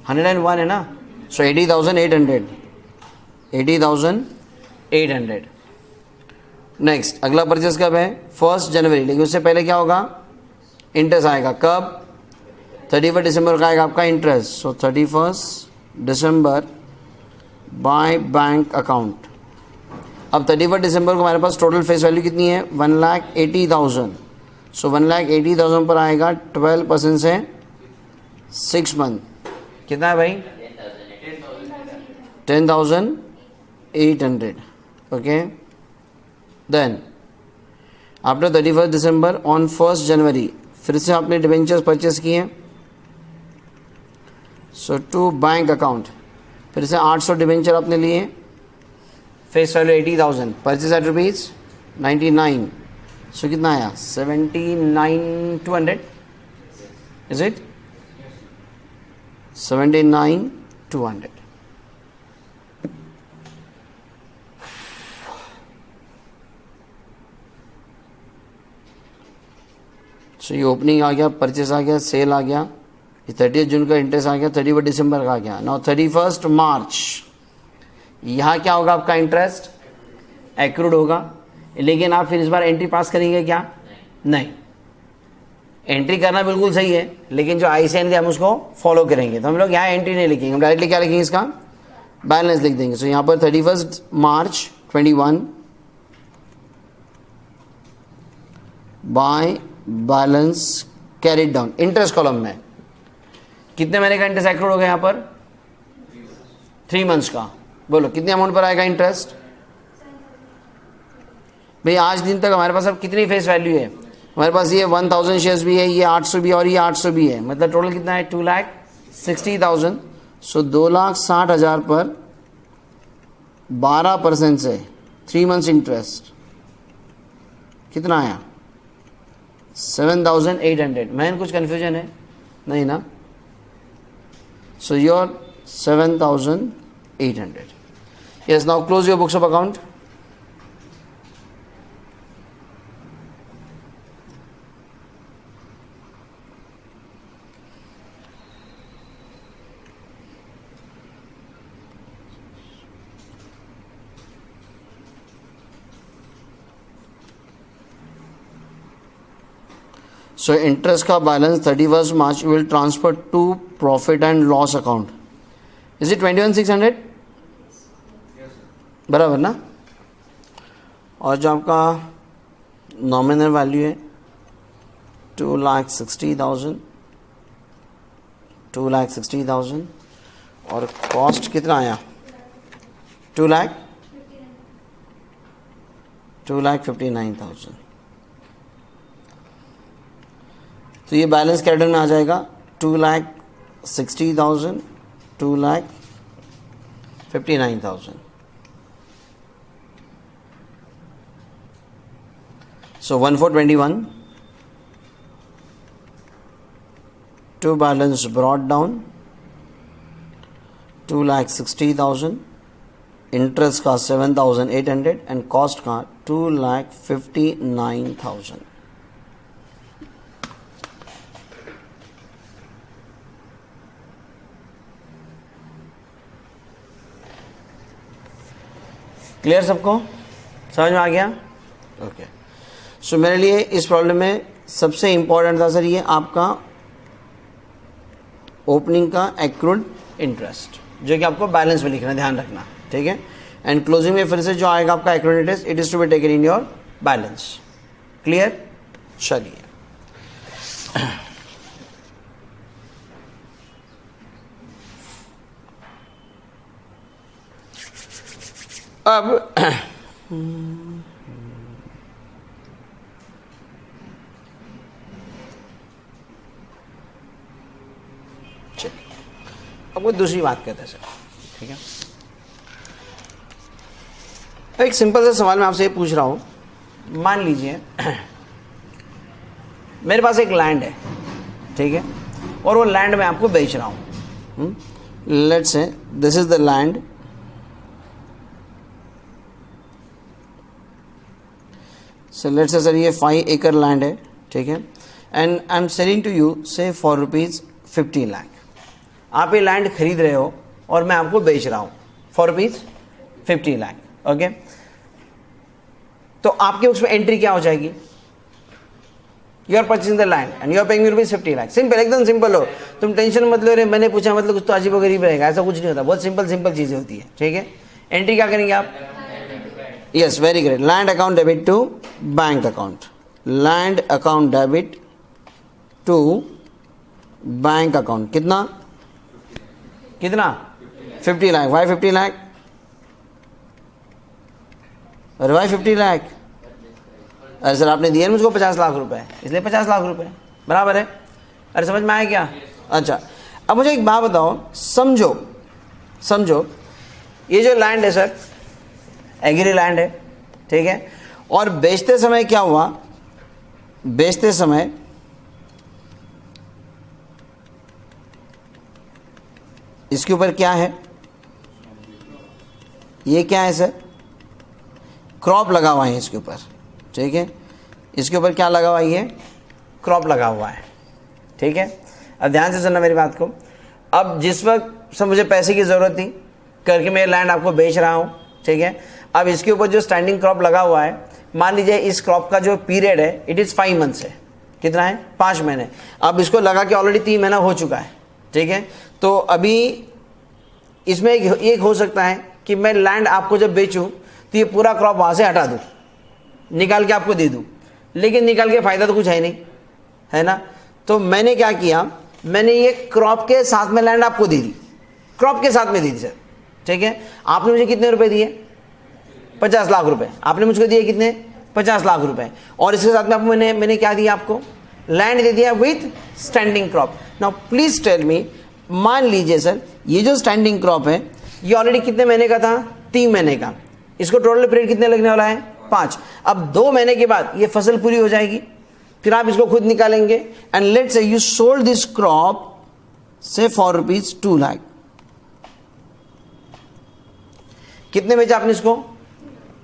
101 है ना. सो 80,800. 80,800. नेक्स्ट अगला परचेस कब है? 1 जनवरी. लेकिन उससे पहले क्या होगा? इंटरेस्ट आएगा. कब? 31 दिसंबर का आएगा आपका इंटरेस्ट. सो 31 दिसंबर बाय बैंक अकाउंट. अब 31 दिसंबर को हमारे पास टोटल फेस वैल्यू कितनी है? 1,80,000. सो 1,80,000 पर आएगा 12% से 6 मंथ. कितना है भाई? 10,800. Okay. Then after 31 December on 1 January फिर से आपने डिबेंचर्स परचेस किए. सो टू बैंक अकाउंट फिर से 800 डिबेंचर आपने लिए. Face value 80,000. Purchase at rupees 99. So कितना आया? 79,200. Is it? 79,200. सो ये ओपनिंग आ गया, परचेस आ गया, सेल आ गया, ये 30 जून का इंटरेस्ट आ गया, 31 दिसंबर का आ गया. नाउ 31 मार्च यहाँ क्या होगा? आपका इंटरेस्ट एक्रूड होगा. लेकिन आप फिर इस बार एंट्री पास करेंगे क्या? नहीं. एंट्री करना बिल्कुल सही है, लेकिन जो ICN हम उसको फॉलो करेंगे. तो हम लोग यहाँ एंट्री नहीं लिखेंगे, हम डायरेक्टली क्या लिखेंगे? इसका बैलेंस लिख देंगे. सो यहाँ पर 31 मार्च 21 by balance carried down. Interest column में कितने महीने का इंटरेस्ट एक्रूड हो गया? यहाँ पर 3 मंथ्स का. बोलो कितने अमाउंट पर आएगा इंटरेस्ट? भाई आज दिन तक हमारे पास अब कितनी फेस वैल्यू है? हमारे पास ये 1000 शेयर्स भी है, ये 800 भी और ये 800 भी है. मतलब टोटल कितना है? 2,60,000. सो 2,60,000 पर 12% से 3 मंथ्स इंटरेस्ट कितना आया? 7,800. मैन कुछ कन्फ्यूजन है? नहीं ना. So your 7,800. Yes. Now close your books of account. So interest का balance 31 March will transfer to profit and loss account. Is it 21,600? बराबर ना. और जो आपका नॉमिनल वैल्यू है 2,60,000. 2,60,000 और कॉस्ट कितना आया? 2,59,000. तो ये बैलेंस कैरेक्टर में आ जाएगा 2,60,000 2,59,000. So 1,421. To balance brought down 2,60,000. Interest का 7,800 एंड कॉस्ट का 2,59,000. क्लियर सबको? समझ में आ गया? ओके. सो मेरे लिए इस प्रॉब्लम में सबसे इंपॉर्टेंट था सर ये आपका ओपनिंग का एक्रूड इंटरेस्ट, जो कि आपको बैलेंस में लिखना, ध्यान रखना, ठीक है. एंड क्लोजिंग में फिर से जो आएगा आपका accrued interest, it is to be taken in your balance. Clear? चलिए अब अब कोई दूसरी बात करते हैं सर, ठीक है. एक सिंपल सा सवाल मैं आपसे ये पूछ रहा हूं. मान लीजिए मेरे पास एक लैंड है, ठीक है, और वो लैंड मैं आपको बेच रहा हूं. Let's say this is the land. So let's say sir ये 5 एकड़ लैंड है, ठीक है, and I am selling to you say for ₹50 lakh. आप ये लैंड खरीद रहे हो और मैं आपको बेच रहा हूं फॉर ₹50 लाख. ओके. तो आपके उसमें एंट्री क्या हो जाएगी? You are purchasing the land and you are paying me ₹50 lakh. Simple, एकदम सिंपल हो. तुम टेंशन मत लो रे, मैंने पूछा मतलब कुछ तो अजीब गरीब रहेगा, ऐसा कुछ नहीं होता. बहुत सिंपल सिंपल चीजें होती है, ठीक है. एंट्री क्या करेंगे आप? Yes, very great. Land account debit to bank account. Land account debit to bank account. कितना 50 लाख. वाई 50 लाख? अरे वाई 50 लाख? अरे सर आपने दिए मुझको 50 लाख रुपए, इसलिए 50 लाख रुपए बराबर है. अरे समझ में आया क्या? अच्छा, अब मुझे एक बात बताओ. समझो ये जो लैंड है सर, एग्री लैंड है, ठीक है, और बेचते समय क्या हुआ? बेचते समय इसके ऊपर क्या है? ये क्या है सर? क्रॉप लगा हुआ है इसके ऊपर, ठीक है. इसके ऊपर क्या लगा हुआ है? ये क्रॉप लगा हुआ है, ठीक है. अब ध्यान से सुनना मेरी बात को. अब जिस वक्त सब मुझे पैसे की ज़रूरत थी करके मैं लैंड आपको बेच रहा हूँ, ठीक है. अब इसके ऊपर जो स्टैंडिंग क्रॉप लगा हुआ है, मान लीजिए इस क्रॉप का जो पीरियड है इट इज़ 5 मंथ्स है. कितना है? 5 महीने. अब इसको लगा के ऑलरेडी 3 महीना हो चुका है, ठीक है. तो अभी इसमें एक हो सकता है कि मैं लैंड आपको जब बेचूं तो ये पूरा क्रॉप वहां से हटा दूं, निकाल के आपको दे दूं, लेकिन निकाल के फायदा तो कुछ है नहीं, है ना. तो मैंने क्या किया, मैंने ये क्रॉप के साथ में लैंड आपको दे दी, क्रॉप के साथ में दे दी सर, ठीक है. आपने मुझे कितने रुपए दिए? 50 लाख रुपए. आपने मुझको दिए कितने? 50 लाख रुपए. और इसके साथ में आपको मैंने क्या दिया? आपको लैंड दे दिया with standing crop. Now please tell me, मान लीजिए सर ये जो स्टैंडिंग क्रॉप है ये ऑलरेडी कितने महीने का था? 3 महीने का. इसको टोटल पीरियड कितने लगने वाला है? 5. अब 2 महीने के बाद ये फसल पूरी हो जाएगी, फिर आप इसको खुद निकालेंगे. And let's say you sold this crop say for ₹2 lakh. कितने बेचा आपने इसको?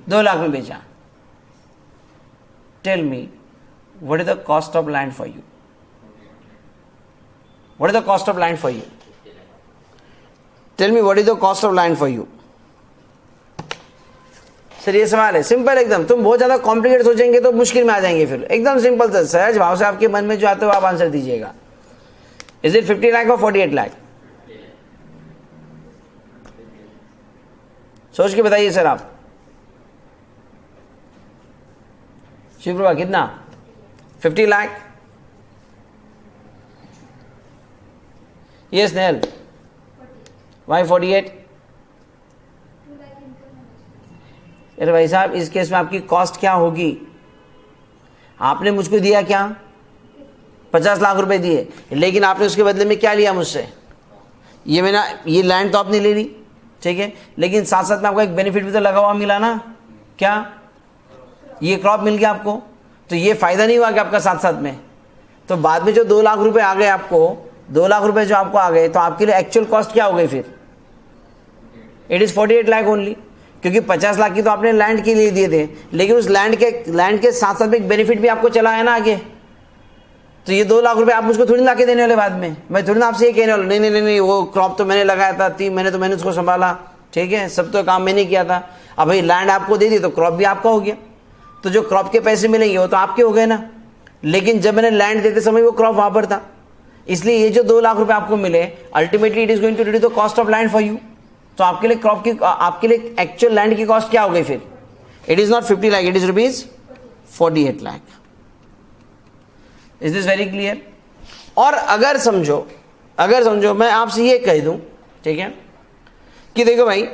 2 लाख में बेचा. Tell me what is the cost of land for you? What is the cost of land for you? Tell me what is the cost of land for you? Sir ये सवाल है simple एकदम. तुम बहुत ज्यादा कॉम्प्लिकेट सोचेंगे तो मुश्किल में आ जाएंगे. फिर एकदम सिंपल से सहज भाव से आपके मन में जो आते हो आप आंसर दीजिएगा. इज इट 50 लाख और 48 लाख? सोच के बताइए सर आप. शिवप्रभा कितना? 50 लाख. Yes, Nehal. Why 48? अरे भाई साहब इस केस में आपकी कॉस्ट क्या होगी? आपने मुझको दिया क्या? 50 लाख रुपए दिए, लेकिन आपने उसके बदले में क्या लिया मुझसे? ये मैंने, ये लैंड तो आपने ले ली, ठीक है, लेकिन साथ साथ में आपको एक बेनिफिट भी तो लगा हुआ मिला ना, क्या? ये क्रॉप मिल गया आपको, तो ये फायदा नहीं हुआ कि आपका साथ साथ में। तो बाद में जो 2 लाख रुपए आ गए आपको, 2 लाख रुपए जो आपको आ गए, तो आपके लिए एक्चुअल कॉस्ट क्या हो गई फिर? इट इज 48 लाख ओनली, क्योंकि 50 लाख की तो आपने लैंड के लिए दिए थे, लेकिन उस लैंड के साथ साथ में एक बेनिफिट भी आपको चला है ना आगे। तो ये 2 लाख रुपए आप मुझको थोड़ी ला के देने वाले बाद में, मैं थोड़ी ना आपसे ये कहने वाला नहीं नहीं नहीं नहीं, वो क्रॉप तो मैंने लगाया था, 3 महीने तो मैंने उसको संभाला, ठीक है, सब तो काम मैंने किया था। अब भाई लैंड आपको दे दी तो क्रॉप भी आपका हो गया, तो जो क्रॉप के पैसे मिलेंगे वो तो आपके हो गए ना। लेकिन जब मैंने लैंड देते समय वो क्रॉप वहां पर था, इसलिए ये जो 2 लाख रुपए आपको मिले, ultimately it is going to reduce the cost of land for you. तो आपके लिए क्रॉप की, आपके लिए एक्चुअल लैंड की कॉस्ट क्या हो गई फिर? It is not 50 lakh, it is rupees 48 lakh. Is this very clear? और अगर समझो मैं आपसे ये कह दूं, ठीक है, कि देखो भाई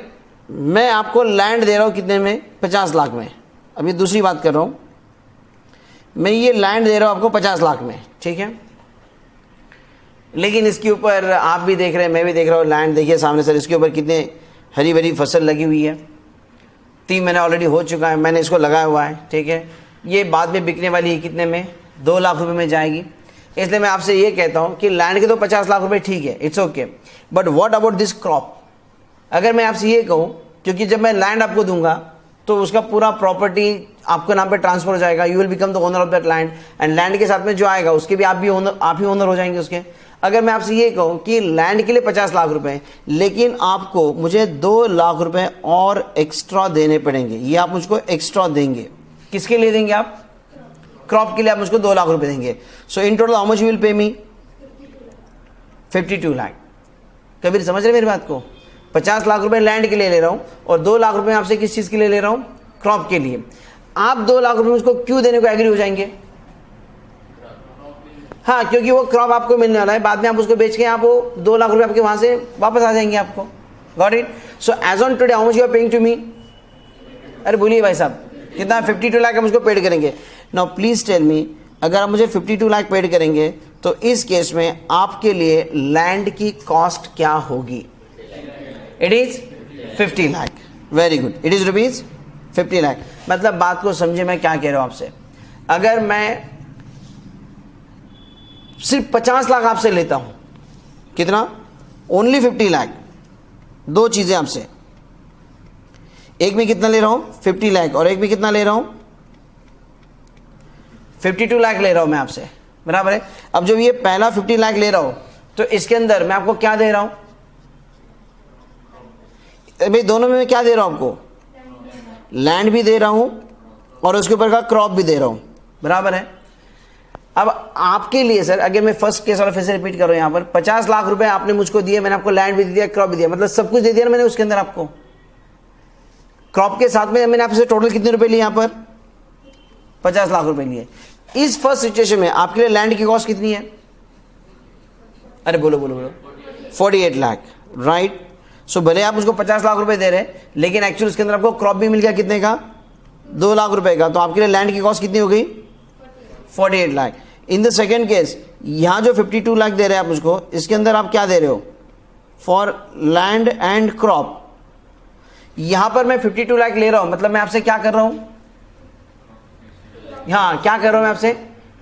मैं आपको लैंड दे रहा हूं कितने में? 50 लाख में। अभी दूसरी बात कर रहा हूं, मैं ये लैंड दे रहा हूं आपको 50 लाख में, ठीक है, लेकिन इसके ऊपर आप भी देख रहे हैं, मैं भी देख रहा हूँ, लैंड देखिए सामने सर, इसके ऊपर कितने हरी भरी फसल लगी हुई है, 3 महीना ऑलरेडी हो चुका है, मैंने इसको लगाया हुआ है, ठीक है, ये बाद में बिकने वाली है कितने में? 2 लाख रुपए में जाएगी। इसलिए मैं आपसे ये कहता हूँ कि लैंड के तो 50 लाख रुपए ठीक है, it's okay, but what about this crop? अगर मैं आपसे ये कहूँ, क्योंकि जब मैं लैंड आपको दूंगा तो उसका पूरा प्रॉपर्टी आपके नाम पे ट्रांसफर हो जाएगा, you will become the owner of that land, and land के साथ में जो आएगा उसके भी आप ही ओनर हो जाएंगे उसके। अगर मैं आपसे ये कहूँ कि लैंड के लिए 50 लाख रुपए, लेकिन आपको मुझे 2 लाख रुपए और एक्स्ट्रा देने पड़ेंगे, ये आप मुझको एक्स्ट्रा देंगे, किसके लिए देंगे आप? क्रॉप के लिए आप मुझको 2 लाख रुपए देंगे। So in total how much you will pay me? 52 lakh. Kabir समझ रहे मेरी बात को? 50 लाख रुपए लैंड के लिए ले रहा हूं और 2 लाख रुपए आपसे किस चीज के लिए ले रहा हूं? क्रॉप के लिए। आप 2 लाख रुपए मुझको क्यों देने को एग्री हो जाएंगे? हाँ, क्योंकि वो क्रॉप आपको मिलने वाला है, बाद में आप उसको बेच के आप वो 2 लाख रुपए आपके वहां से वापस आ जाएंगे आपको। Got it? So as on today how much you are paying to me? अरे बोलिए भाई साहब, कितना? 52 लाख हम उसको पेड करेंगे। नाउ प्लीज टेल मी, अगर आप मुझे 52 लाख पेड करेंगे तो इस केस में आपके लिए लैंड की कॉस्ट क्या होगी? It is 50 lakh. Very good, it is rupees 50 lakh. मतलब बात को समझे मैं क्या कह रहा हूं आपसे। अगर मैं सिर्फ 50 लाख आपसे लेता हूं, कितना? ओनली 50 लाख। 2 चीजें आपसे, एक में कितना ले रहा हूं? 50 लाख, और एक में कितना ले रहा हूं? 52 लाख ले रहा हूं मैं आपसे, बराबर है। अब जब ये पहला 50 लाख ले रहा हूं तो इसके अंदर मैं आपको क्या दे रहा हूं? भाई दोनों में मैं क्या दे रहा हूं आपको? लैंड भी दे रहा हूं और उसके ऊपर का क्रॉप भी दे रहा हूं, बराबर है। अब आपके लिए सर, अगर मैं फर्स्ट केस वाला फिर से रिपीट कर रहा हूं, यहां पर 50 लाख रुपए आपने मुझको दिए, मैंने आपको लैंड भी दिया, क्रॉप भी दिया, मतलब सब कुछ दे दिया ना मैंने उसके अंदर आपको। क्रॉप के साथ में मैंने आपसे टोटल कितने रुपए लिए? यहां पर 50 लाख रुपए लिए। इस फर्स्ट सिचुएशन में आपके लिए लैंड की कॉस्ट कितनी है? अरे बोलो बोलो बोलो। 48 लाख, राइट। सो भले आप उसको 50 लाख रुपए दे रहे हैं, लेकिन एक्चुअली उसके अंदर आपको क्रॉप भी मिल गया कितने का? 2 लाख रुपए का। तो आपके लिए लैंड की कॉस्ट कितनी हो गई? 48 लाख। इन द सेकेंड केस, यहां जो 52 लाख दे रहे हैं आप मुझको, इसके अंदर आप क्या दे रहे हो? For land and crop. यहां पर मैं 52 लाख ले रहा हूं, मतलब मैं आपसे क्या कर रहा हूं? हाँ, क्या कर रहा हूं मैं आपसे?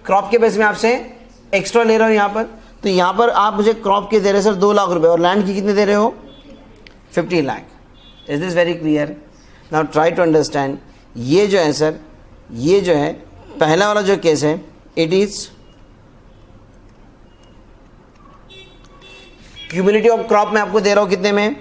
क्रॉप के बेस में आपसे एक्स्ट्रा ले रहा हूं यहां पर। तो यहां पर आप मुझे क्रॉप के दे रहे सर 2 लाख रुपए, और लैंड की कितने दे रहे हो? 50 lakh. Is this very clear? Now try to understand. ये जो है सर, ये जो है पहला वाला जो केस है, it is cumulative of crop में आपको दे रहा हूं कितने में?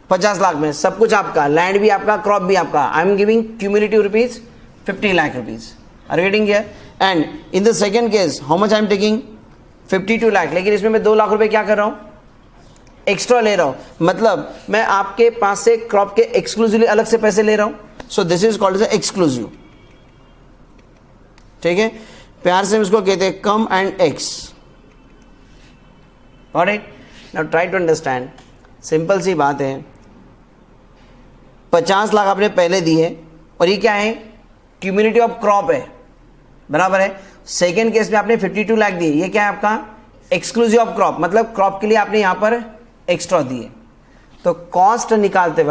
50 लाख में। सब कुछ आपका, लैंड भी आपका, क्रॉप भी आपका। I am giving cumulative rupees 50 lakh rupees. Are you getting here? And in the second case how much I am taking? 52 lakh. लेकिन इसमें मैं 2 लाख रुपए क्या कर रहा हूं? एक्स्ट्रा ले रहा हूं। मतलब मैं आपके पास से क्रॉप के एक्सक्लूसिवली अलग से पैसे ले रहा हूं। So this is called as exclusive. ठीक है, प्यार से हम इसको कहते हैं cum and ex. Alright, now try to understand. Simple सी बात है, 50 लाख आपने पहले दिए, और ये क्या है? क्यूमुलेटिव ऑफ क्रॉप है, बराबर है। सेकेंड केस में आपने 52 लाख दिए, ये क्या है आपका? Exclusive of crop. मतलब क्रॉप के लिए आपने यहां पर एक्स्ट्रा दिए। तो कॉस्ट निकालते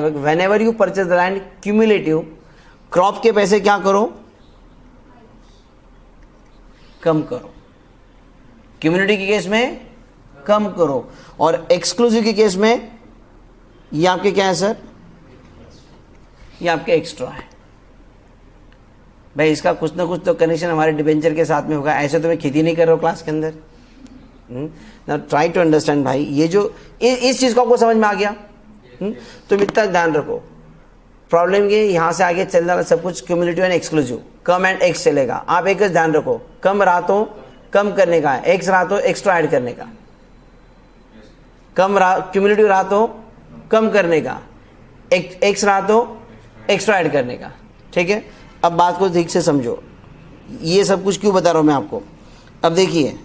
वक्त when ever you purchase the land cumulative, crop के पैसे क्या करो, कम करो। क्यूमुलेटिव के केस में कम करो, और एक्सक्लूसिव के केस में ये आपके क्या है सर, ये आपके एक्स्ट्रा है। भाई इसका कुछ ना कुछ तो कनेक्शन हमारे डिबेंचर के साथ में होगा, ऐसे तो मैं खेती नहीं कर रहा हूँ क्लास के अंदर। नाउ ट्राई टू अंडरस्टैंड भाई, ये जो इस चीज को आपको समझ में आ गया। तुम इतना ध्यान रखो, प्रॉब्लम ये यहां से आगे चल रहा सब कुछ cumulative and exclusive, come and x चलेगा। आप एक ध्यान रखो, कम रहा तो कम करने का, एक्स रहा तो एक्स्ट्रा ऐड करने का, कम रहा क्यूमुलेटिव रहा तो कम करने का, एक्स रहा तो एक्स्ट्रा ऐड करने का। ठीक है, अब बात को ठीक से समझो, ये सब कुछ क्यों बता रहा हूं मैं आपको। अब देखिए,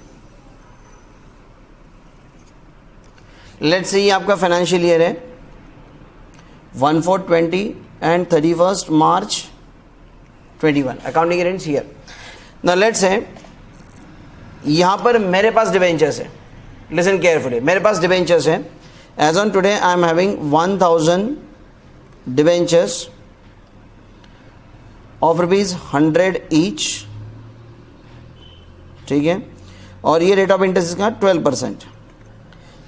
लेट्स से ये आपका फाइनेंशियल ईयर है 1420 and 31 March 21, accounting ends here. Now let's say यहां पर मेरे पास डिबेंचर्स है, लिसन केयरफुली, मेरे पास डिबेंचर्स है। As on today I am having 1000 debentures of ₹100 each. ठीक है, और ये रेट ऑफ इंटरेस्ट का 12%।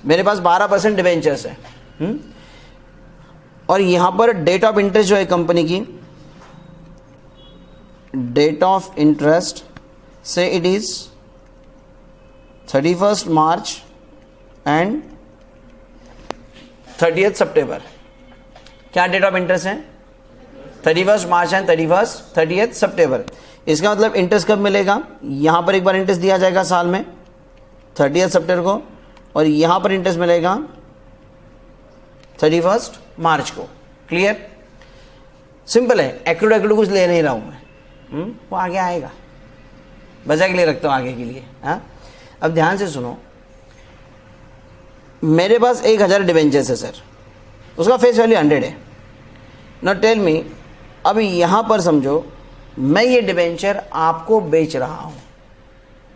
मेरे पास 12% डिबेंचर्स है। और यहां पर डेट ऑफ इंटरेस्ट जो है कंपनी की, डेट ऑफ इंटरेस्ट से इट इज 31 मार्च एंड 30 सितंबर। क्या डेट ऑफ इंटरेस्ट है? 31 मार्च एंड 30 सितंबर। इसका मतलब इंटरेस्ट कब मिलेगा? यहां पर एक बार इंटरेस्ट दिया जाएगा साल में 30 सितंबर को, और यहां पर इंटरेस्ट मिलेगा 31 मार्च को। क्लियर? सिंपल है, एक्लूड कुछ ले नहीं रहा हूं मैं, वो आगे आएगा, बचा के लिए रखता हूं आगे के लिए। हाँ, अब ध्यान से सुनो, मेरे पास 1000 डिबेंचर्स है सर, उसका फेस वैल्यू 100 है। नाउ टेल मी, अब यहां पर समझो, मैं ये डिबेंचर आपको बेच रहा हूं,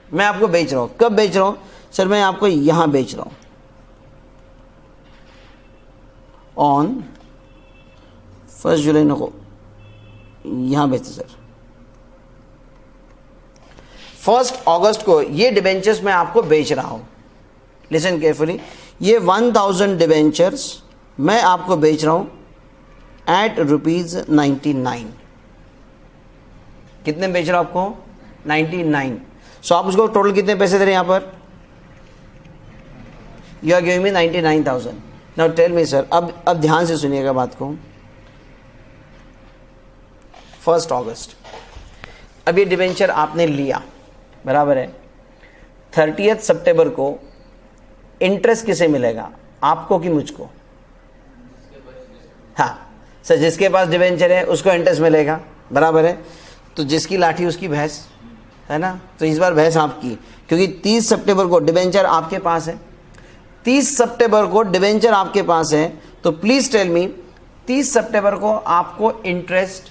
मैं आपको बेच रहा हूं। कब बेच रहा हूं सर? मैं आपको यहां बेच रहा हूं ऑन 1 जुलाई को, यहां बेचते सर 1 अगस्त को ये डिबेंचर्स मैं आपको बेच रहा हूं। लिसन केयरफुली, ये 1000 डिबेंचर्स मैं आपको बेच रहा हूं एट ₹99। कितने बेच रहा हूं आपको? 99। सो आप उसको टोटल कितने पैसे दे रहे हैं यहां पर? You are giving me 99,000। Now tell me sir, अब ध्यान से सुनिएगा बात को। 1 अगस्त, अब ये डिबेंचर आपने लिया, बराबर है। 30 सितंबर को इंटरेस्ट किसे मिलेगा, आपको कि मुझको? हाँ सर, जिसके पास डिबेंचर है उसको इंटरेस्ट मिलेगा, बराबर है। तो जिसकी लाठी उसकी भैंस, है ना। तो इस बार भैंस आपकी, क्योंकि 30 सितंबर को डिबेंचर आपके पास है। 30 सितंबर को डिबेंचर आपके पास है, तो प्लीज टेल मी 30 सितंबर को आपको इंटरेस्ट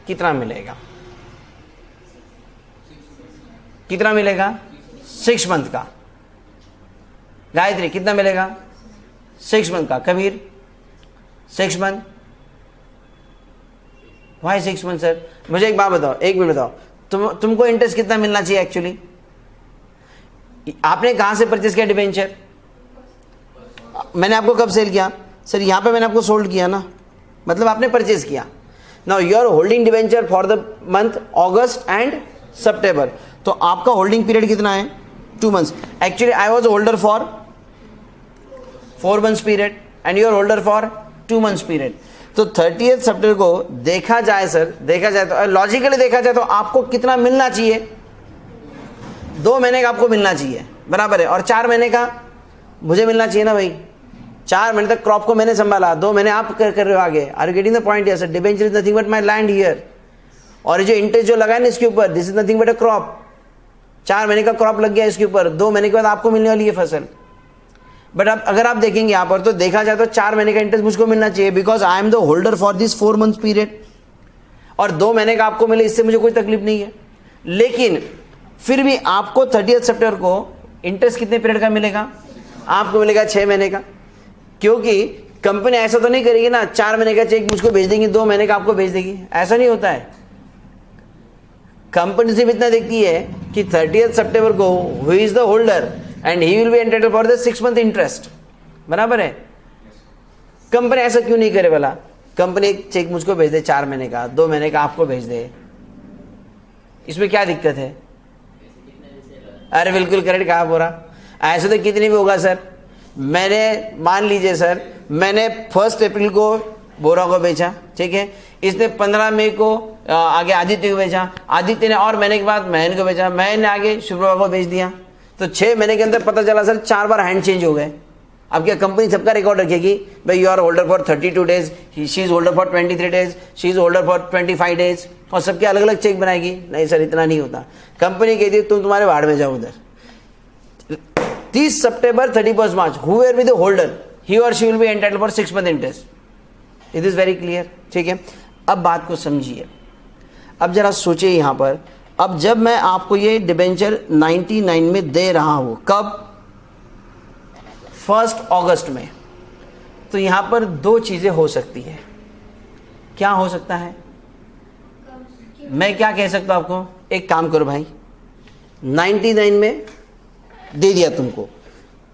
कितना मिलेगा? कितना मिलेगा? 6 मंथ का। गायत्री कितना मिलेगा? 6 मंथ का। Kabir 6 month. Why 6 month sir? मुझे एक बात बताओ, एक मिनट बताओ, तुमको इंटरेस्ट कितना मिलना चाहिए एक्चुअली? आपने कहां से परचेज किया डिबेंचर? मैंने आपको कब सेल किया सर? यहां पे मैंने आपको सोल्ड किया ना, मतलब आपने परचेज किया। Now you are holding debenture for the month अगस्त एंड सितंबर, तो आपका होल्डिंग पीरियड कितना है? 2 months. Actually I was holder for 4 months period and you are holder for 2 months period. तो 30 सितंबर को देखा जाए सर, देखा जाए तो लॉजिकली देखा जाए तो आपको कितना मिलना चाहिए? 2 महीने का आपको मिलना चाहिए, बराबर है। और 4 महीने का मुझे मिलना चाहिए ना भाई। 4 महीने तक क्रॉप को मैंने संभाला, 2 महीने आप कर रहे हो आगे। Are you getting the point? Yes sir, debenture is nothing but my land here, और जो इंटरेस्ट जो लगा है ना इसके ऊपर, this is nothing but a crop. 4 महीने का क्रॉप लग गया इसके ऊपर, 2 महीने के बाद आपको मिलने वाली है फसल। बट अब अगर आप देखेंगे यहां पर, तो देखा जाए तो 4 महीने का इंटरेस्ट मुझको मिलना चाहिए, because I am the holder for this 4 month period, और 2 महीने का आपको मिले, इससे मुझे कोई तकलीफ नहीं है। लेकिन फिर भी आपको 30 सितंबर को इंटरेस्ट कितने पीरियड का मिलेगा? आपको मिलेगा 6 महीने का, क्योंकि कंपनी ऐसा तो नहीं करेगी ना 4 महीने का चेक मुझको भेज देगी, 2 महीने का आपको भेज देगी, ऐसा नहीं होता है। कंपनी सिर्फ इतना देखती है कि 30 सितंबर को who is the holder and he will be entitled for the 6 month interest, बराबर है। कंपनी ऐसा क्यों नहीं करे वाला, कंपनी एक चेक मुझको भेज दे 4 महीने का, 2 महीने का आपको भेज दे, इसमें क्या दिक्कत है? अरे बिल्कुल करेक्ट कहा बोरा, ऐसे तो कितनी भी होगा सर। मैंने मान लीजिए सर, मैंने 1 अप्रैल को बोरा को बेचा, ठीक है, इसने 15 मई को आगे आदित्य को बेचा, आदित्य ने और महीने के बाद महीने को बेचा, मैंने आगे शुक्रवार को बेच दिया, तो 6 महीने के अंदर पता चला सर 4 बार हैंड चेंज हो गए। अब क्या कंपनी सबका रिकॉर्ड रखेगी? भाई you are holder for 32 days, she is holder for 23 days, she is holder for 25 days, और सबके अलग अलग चेक बनाएगी? नहीं सर, इतना नहीं होता। कंपनी कहती है तुम तुम्हारे वार्ड में जाओ उधर, 30 सितंबर 31 मार्च whoever be the holder, he or she will be entitled for 6 month interest. It is very clear, ठीक है। अब बात को समझिए, अब जरा सोचिए यहां पर, अब जब मैं आपको ये डिबेंचर 99 में दे रहा हूं, कब? 1 अगस्त में, तो यहां पर 2 चीजें हो सकती है। क्या हो सकता है? मैं क्या कह सकता हूं आपको, एक काम करो भाई, 99 में दे दिया तुमको,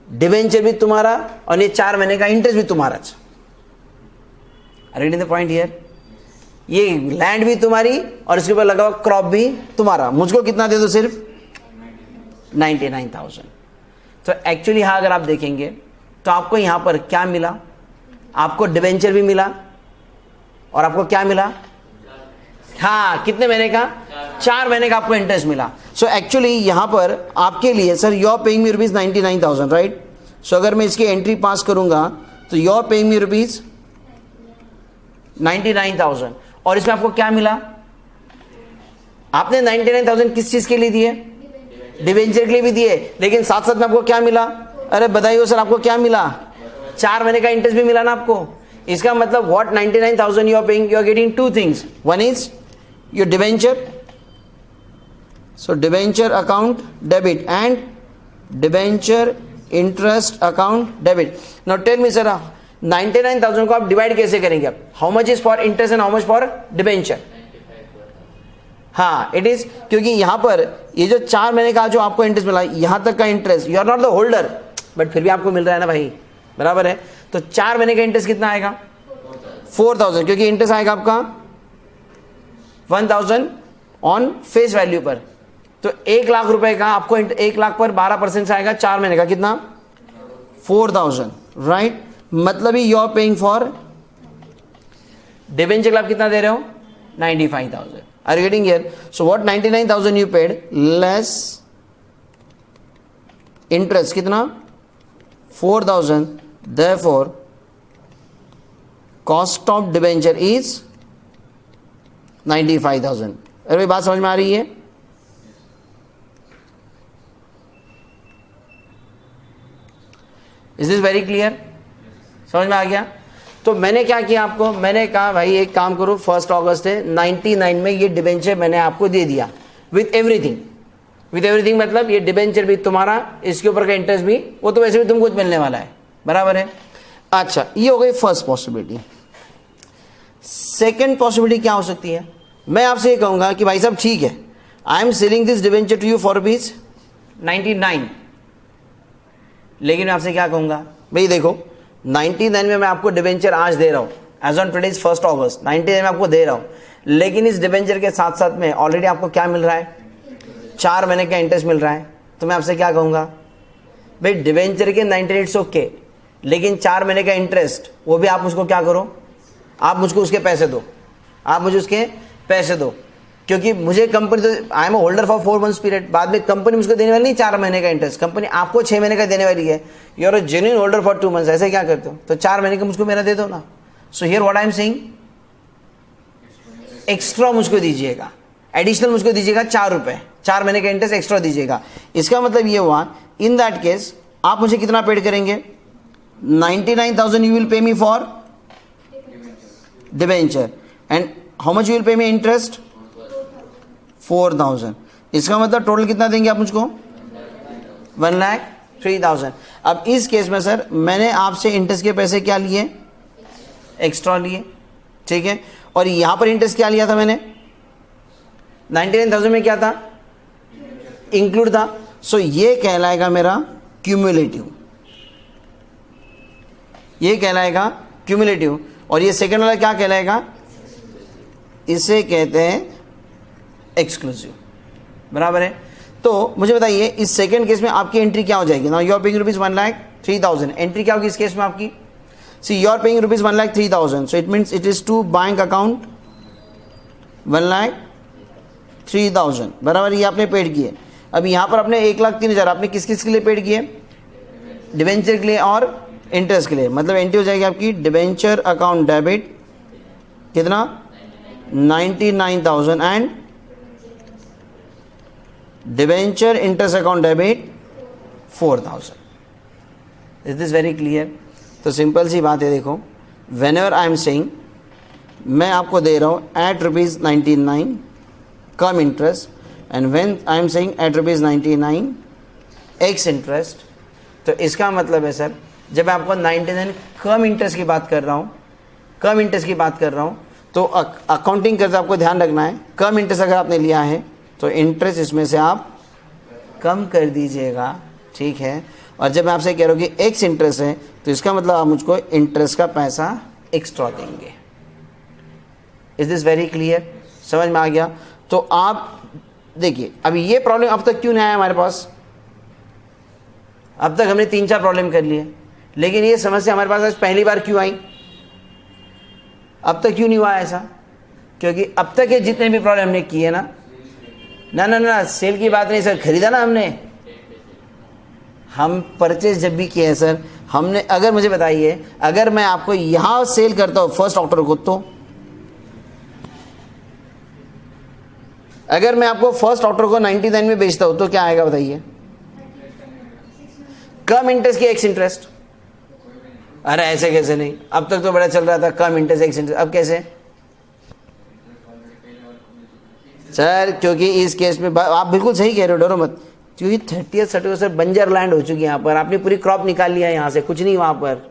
डिबेंचर भी तुम्हारा और ये 4 महीने का इंटरेस्ट भी तुम्हारा। रीड द पॉइंट हियर, ये लैंड भी तुम्हारी और इसके ऊपर लगा हुआ क्रॉप भी तुम्हारा। मुझको कितना दे दो? सिर्फ 99,000। तो एक्चुअली यहां अगर आप देखेंगे तो आपको यहां पर क्या मिला? आपको डिबेंचर भी मिला और आपको क्या मिला? हाँ, कितने महीने का? 4 महीने का आपको इंटरेस्ट मिला। सो एक्चुअली यहां पर आपके लिए sir you are paying me rupees 99,000, right? So अगर मैं इसकी एंट्री पास करूंगा तो you are paying me rupees 99,000, और इसमें आपको क्या मिला? आपने 99,000 किस चीज के लिए दिए? डिबेंचर के लिए भी दिए, लेकिन साथ साथ में आपको क्या मिला? अरे बताइए सर, आपको क्या मिला? 4 महीने का इंटरेस्ट भी मिला ना आपको। इसका मतलब what 99,000 you are paying, you are getting 2 things. One is your debenture, so debenture account debit and debenture interest account debit. Now tell me sir, 99,000 को आप डिवाइड कैसे करेंगे? आप how much is for interest and how much for debenture? हाँ, it is, क्योंकि यहां पर ये जो 4 महीने का जो आपको इंटरेस्ट मिला, यहां तक का interest, you are not the holder, but फिर भी आपको मिल रहा है ना भाई, बराबर है। तो 4 महीने का इंटरेस्ट कितना आएगा? 4,000, क्योंकि इंटरेस्ट आएगा आपका 1,000 ऑन फेस वैल्यू पर। तो 1 लाख रुपए का आपको 1 लाख पर 12% से आएगा 4 महीने का, कितना? 4,000, राइट? मतलब ही you are paying for debenture आप कितना दे रहे हो? 95,000। Are you getting here? So what 99,000 you paid less interest कितना? 4,000, therefore cost of debenture is 95,000। अरे भाई बात समझ में आ रही है? Is this very clear? समझ में आ गया? तो मैंने क्या किया आपको, मैंने कहा भाई एक काम करो, 1 अगस्त है, 99 में ये डिबेंचर मैंने आपको दे दिया विथ एवरीथिंग। विथ एवरीथिंग मतलब ये डिबेंचर भी तुम्हारा, इसके ऊपर का इंटरेस्ट भी, वो तो वैसे भी तुमको मिलने वाला है, बराबर है। अच्छा, ये हो गई फर्स्ट पॉसिबिलिटी। सेकेंड पॉसिबिलिटी क्या हो सकती है? मैं आपसे ये कहूंगा कि भाई साहब ठीक है, I am selling this debenture to you for rupees 99, लेकिन मैं आपसे क्या कहूंगा, भाई देखो 99 में मैं आपको डिबेंचर आज दे रहा हूं, एज ऑन टुडे इज 1 अगस्त, 99 में आपको दे रहा हूं, लेकिन इस डिबेंचर के साथ साथ में ऑलरेडी आपको क्या मिल रहा है? 4 महीने का इंटरेस्ट मिल रहा है। तो मैं आपसे क्या कहूंगा, भाई डिबेंचर के 98 ओके, लेकिन 4 महीने का इंटरेस्ट वो भी आप मुझको क्या करो, आप मुझको उसके पैसे दो, आप मुझे उसके पैसे दो, क्योंकि मुझे कंपनी, तो I am holder for 4 months period, बाद में कंपनी मुझको देने वाली नहीं 4 महीने का इंटरेस्ट, कंपनी आपको 6 महीने का देने वाली है। You are a genuine holder for 2 months, ऐसे क्या करते हो? तो 4 महीने का मुझको मेरा दे दो ना। So here what I am saying, extra मुझको दीजिएगा, एडिशनल मुझको दीजिएगा 4 रुपए, 4 महीने का इंटरेस्ट एक्स्ट्रा दीजिएगा। इसका मतलब ये हुआ, इन दैट केस आप मुझे कितना पेड करेंगे? 99,000 you will pay me for debenture, and how much you will pay me interest? 4,000। इसका मतलब टोटल कितना देंगे आप मुझको? 1,03,000। अब इस केस में सर मैंने आपसे इंटरेस्ट के पैसे क्या लिए, एक्स्ट्रा लिए, ठीक है, और यहां पर इंटरेस्ट क्या लिया था मैंने, 99,000 में क्या था, इंक्लूड था। सो ये कहलाएगा मेरा क्यूमुलेटिव, ये कहलाएगा क्यूमुलेटिव। और ये सेकंड वाला क्या कहलाएगा, इसे कहते हैं एक्सक्लूसिव, बराबर है। तो मुझे बताइए इस सेकंड केस में आपकी एंट्री क्या हो जाएगी। Now you are paying rupees 1,03,000, entry क्या होगी इस केस में आपकी, see you are paying rupees 1,03,000, so it means it is to bank account 1,03,000, बराबर, ये आपने पेड किए। अब यहाँ पर आपने 1,03,000 आपने किस किस के लिए पेड किए, डिवेंचर के लिए और इंटरेस्ट के लिए, मतलब एंट्री हो जाएगी आपकी डिवेंचर अकाउंट डेबिट कितना 99,000 and debenture interest account debit 4,000। Is this very clear. तो सिंपल सी बात है, देखो whenever I am saying, मैं आपको दे रहा हूँ at ₹99 cum interest, and when I am saying at ₹99 ex interest, तो इसका मतलब है सर जब मैं आपको 99 कम इंटरेस्ट की बात कर रहा हूँ, कम इंटरेस्ट की बात कर रहा हूँ, तो अकाउंटिंग करते आपको ध्यान रखना है, कम इंटरेस्ट अगर आपने लिया है तो इंटरेस्ट इसमें से आप कम कर दीजिएगा, ठीक है। और जब मैं आपसे कह रहा हूँ कि एक्स इंटरेस्ट है तो इसका मतलब आप मुझको इंटरेस्ट का पैसा एक्स्ट्रा देंगे। इज दिस वेरी क्लियर, समझ में आ गया। तो आप देखिए अभी ये प्रॉब्लम अब तक क्यों नहीं आया हमारे पास, अब तक हमने 3-4 प्रॉब्लम कर लिए, लेकिन ये समस्या हमारे पास आज पहली बार क्यों आई, अब तक क्यों नहीं हुआ ऐसा, क्योंकि अब तक ये जितने भी प्रॉब्लम हमने किए ना ना ना ना सेल की बात नहीं सर, खरीदा ना हमने, हम परचेज जब भी किए हैं सर हमने, अगर मुझे बताइए अगर मैं आपको यहां सेल करता हूं 1 अक्टूबर को, तो अगर मैं आपको 1 अक्टूबर को 99 में बेचता हूं तो क्या आएगा बताइए, कम इंटरेस्ट की एक्स इंटरेस्ट। अरे ऐसे कैसे नहीं, अब तक तो बड़ा चल रहा था कम इंटरेस्ट एक्स इंटरेस्ट, अब कैसे सर, क्योंकि इस केस में आप बिल्कुल सही कह रहे हो, डरो मत, क्योंकि 30th सर्टिफिकेट सर बंजर लैंड हो चुकी है यहाँ पर, आपने पूरी क्रॉप निकाल लिया है यहाँ से, कुछ नहीं वहाँ पर,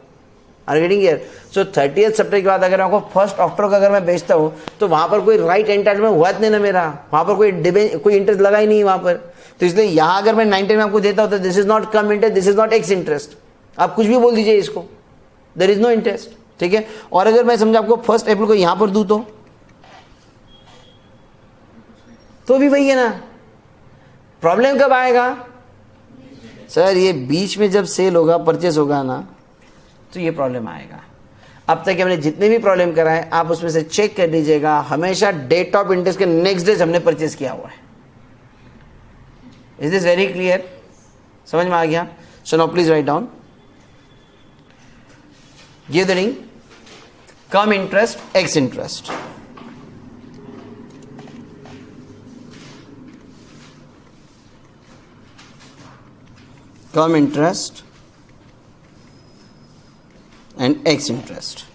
are getting here. So 30th September के बाद अगर आपको 1 अक्टूबर का अगर मैं बेचता हूँ तो वहाँ पर कोई राइट एंटाइटलमेंट हुआ नहीं ना मेरा, वहाँ पर कोई इंटरेस्ट लगा ही नहीं वहाँ पर। तो इसलिए यहाँ अगर मैं 90 में आपको देता हूँ तो this is not come interest, this is not x interest, आप कुछ भी बोल दीजिए इसको, देयर इज नो इंटरेस्ट, ठीक है। और अगर मैं समझा आपको 1 अप्रैल को यहाँ पर दूँ तो भी वही है ना, प्रॉब्लम कब आएगा सर, ये बीच में जब सेल होगा परचेस होगा ना तो ये प्रॉब्लम आएगा। अब तक हमने जितने भी प्रॉब्लम कराए आप उसमें से चेक कर लीजिएगा, हमेशा डेट ऑफ इंटरेस्ट के नेक्स्ट डे हमने परचेस किया हुआ है। इज दिस वेरी क्लियर, समझ में आ गया। So now please write down, give the ring come interest x interest, come interest and X interest.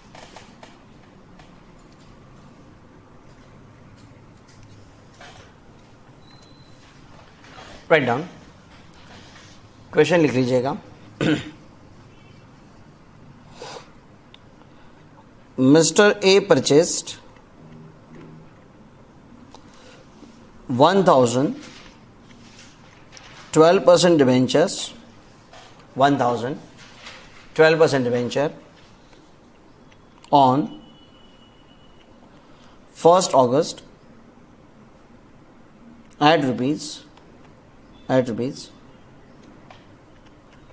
Write down. Question लिख लीजिएगा। Mr. A purchased 1,000 12% debentures, 1,000 12% debenture on 1st August at rupees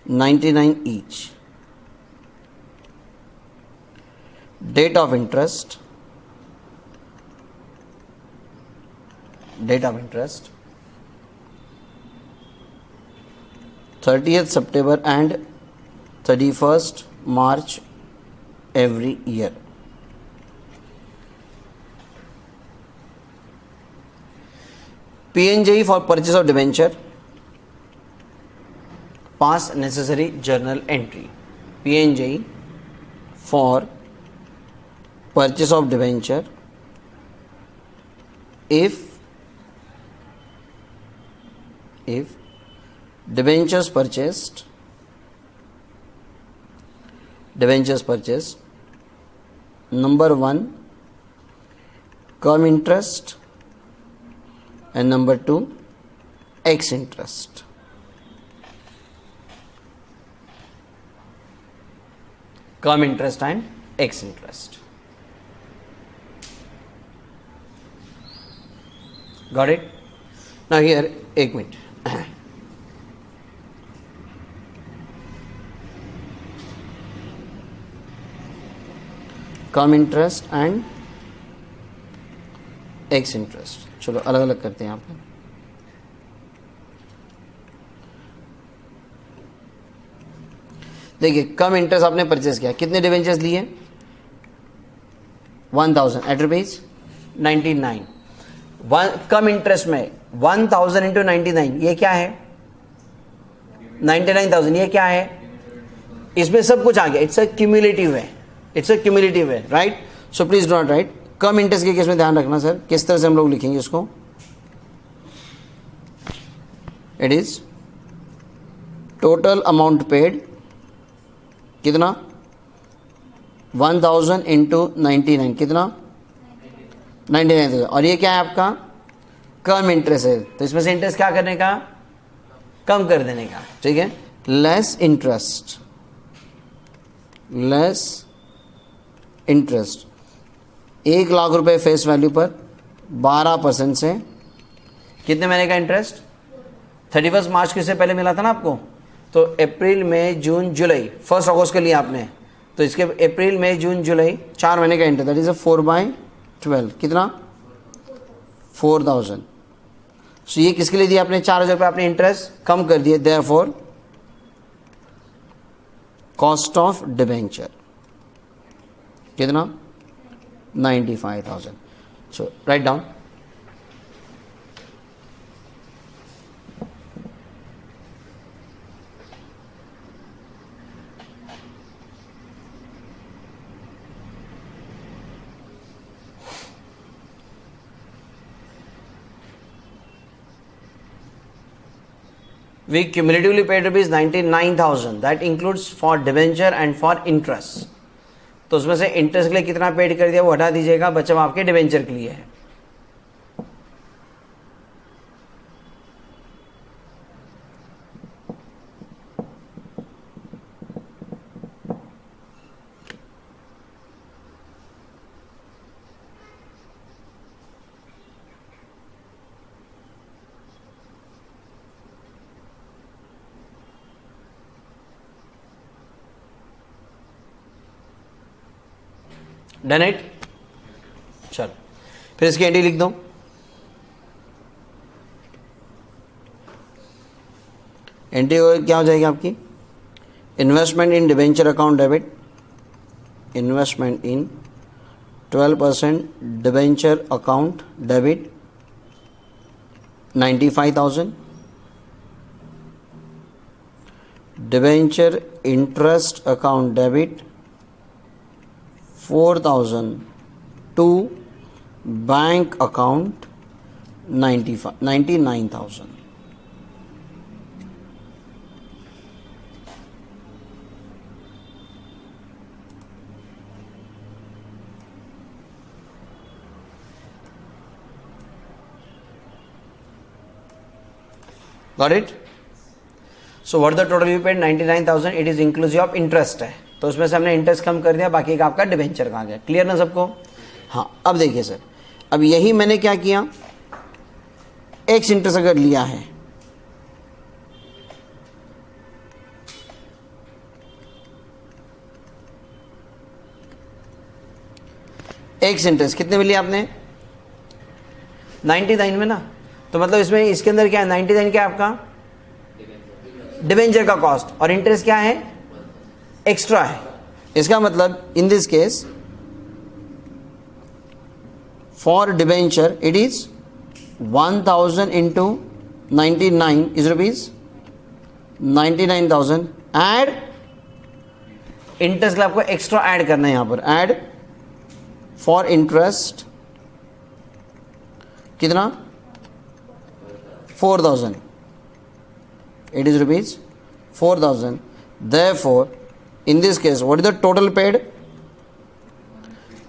99 each. Date of interest 30th September and 31st March every year. P&J for purchase of debenture, pass necessary journal entry. P&J for purchase of debenture if debentures purchased debentures purchased. Number 1, cum interest, and number 2, ex interest. Cum interest and ex interest. Got it? Now here, 1 minute. Come interest and x interest, चलो अलग अलग करते हैं यहाँ पे. देखिए, कम interest आपने purchase किया, कितने डिवेंचर्स लिए? 1000 एट रुपीज 99. कम इंटरेस्ट में 1000 इंटू 99, ये क्या है? 99,000. ये क्या है? इसमें सब कुछ आ गया. इट्स अ क्यूमुलेटिव है. इट्स अ क्यूमुलेटिव है, right? So please do not right. Come interest के केस में ध्यान रखना सर, किस तरह से हम लोग लिखेंगे उसको. It is total amount paid, कितना? 1000 इंटू 99, कितना? 99,000. और ये क्या है आपका? कम इंटरेस्ट है, तो इसमें से इंटरेस्ट क्या करने का? कम कर देने का. ठीक है. Less interest, less interest. 1 lakh रुपए फेस वैल्यू पर 12% से कितने महीने का इंटरेस्ट? 31 मार्च के से पहले मिला था ना आपको, तो अप्रैल मई जून जुलाई, 1 अगस्त के लिए आपने, तो इसके अप्रैल मई जून जुलाई 4 महीने का इंटरेस्ट. That is a 4/12. कितना? 4000. सो ये किसके लिए दिया आपने? 4000 रुपये आपने इंटरेस्ट कम कर दिए. देयरफॉर कॉस्ट ऑफ डिबेंचर कितना? 95,000. So write down. We cumulatively paid rupees 99,000. That includes for debenture and for interest. तो उसमें से इंटरेस्ट के लिए कितना पेड कर दिया वो हटा दीजिएगा, बचा आपके डिबेंचर के लिए है. Done it. चलो फिर इसकी एंट्री लिख दो. एंट्री क्या हो जाएगी आपकी? Investment in debenture account debit, investment in 12% debenture account debit 95,000, debenture interest account debit 4,000 to bank account 99,000. Got it? So what the total you paid? 99,000. It is inclusive of interest है, तो उसमें से हमने interest कम कर दिया, बाकी एक आपका डिबेंचर का आ गया. क्लियर ना सबको? हाँ. अब देखिए सर, अब यही मैंने क्या किया, एक्स इंटरेस्ट अगर लिया है, एक्स इंटरेस्ट कितने में लिया आपने? 99 में ना, तो मतलब इसमें इसके अंदर क्या है? 99 क्या है आपका? डिबेंचर का कॉस्ट, और इंटरेस्ट क्या है? एक्स्ट्रा है. इसका मतलब in this case for debenture it is 1000 into 99 is rupees 99,000. Add interest आपको एक्स्ट्रा ऐड करना है यहां पर. ऐड फॉर इंटरेस्ट कितना? 4,000. It is rupees 4,000. Therefore In this case, what is the total paid?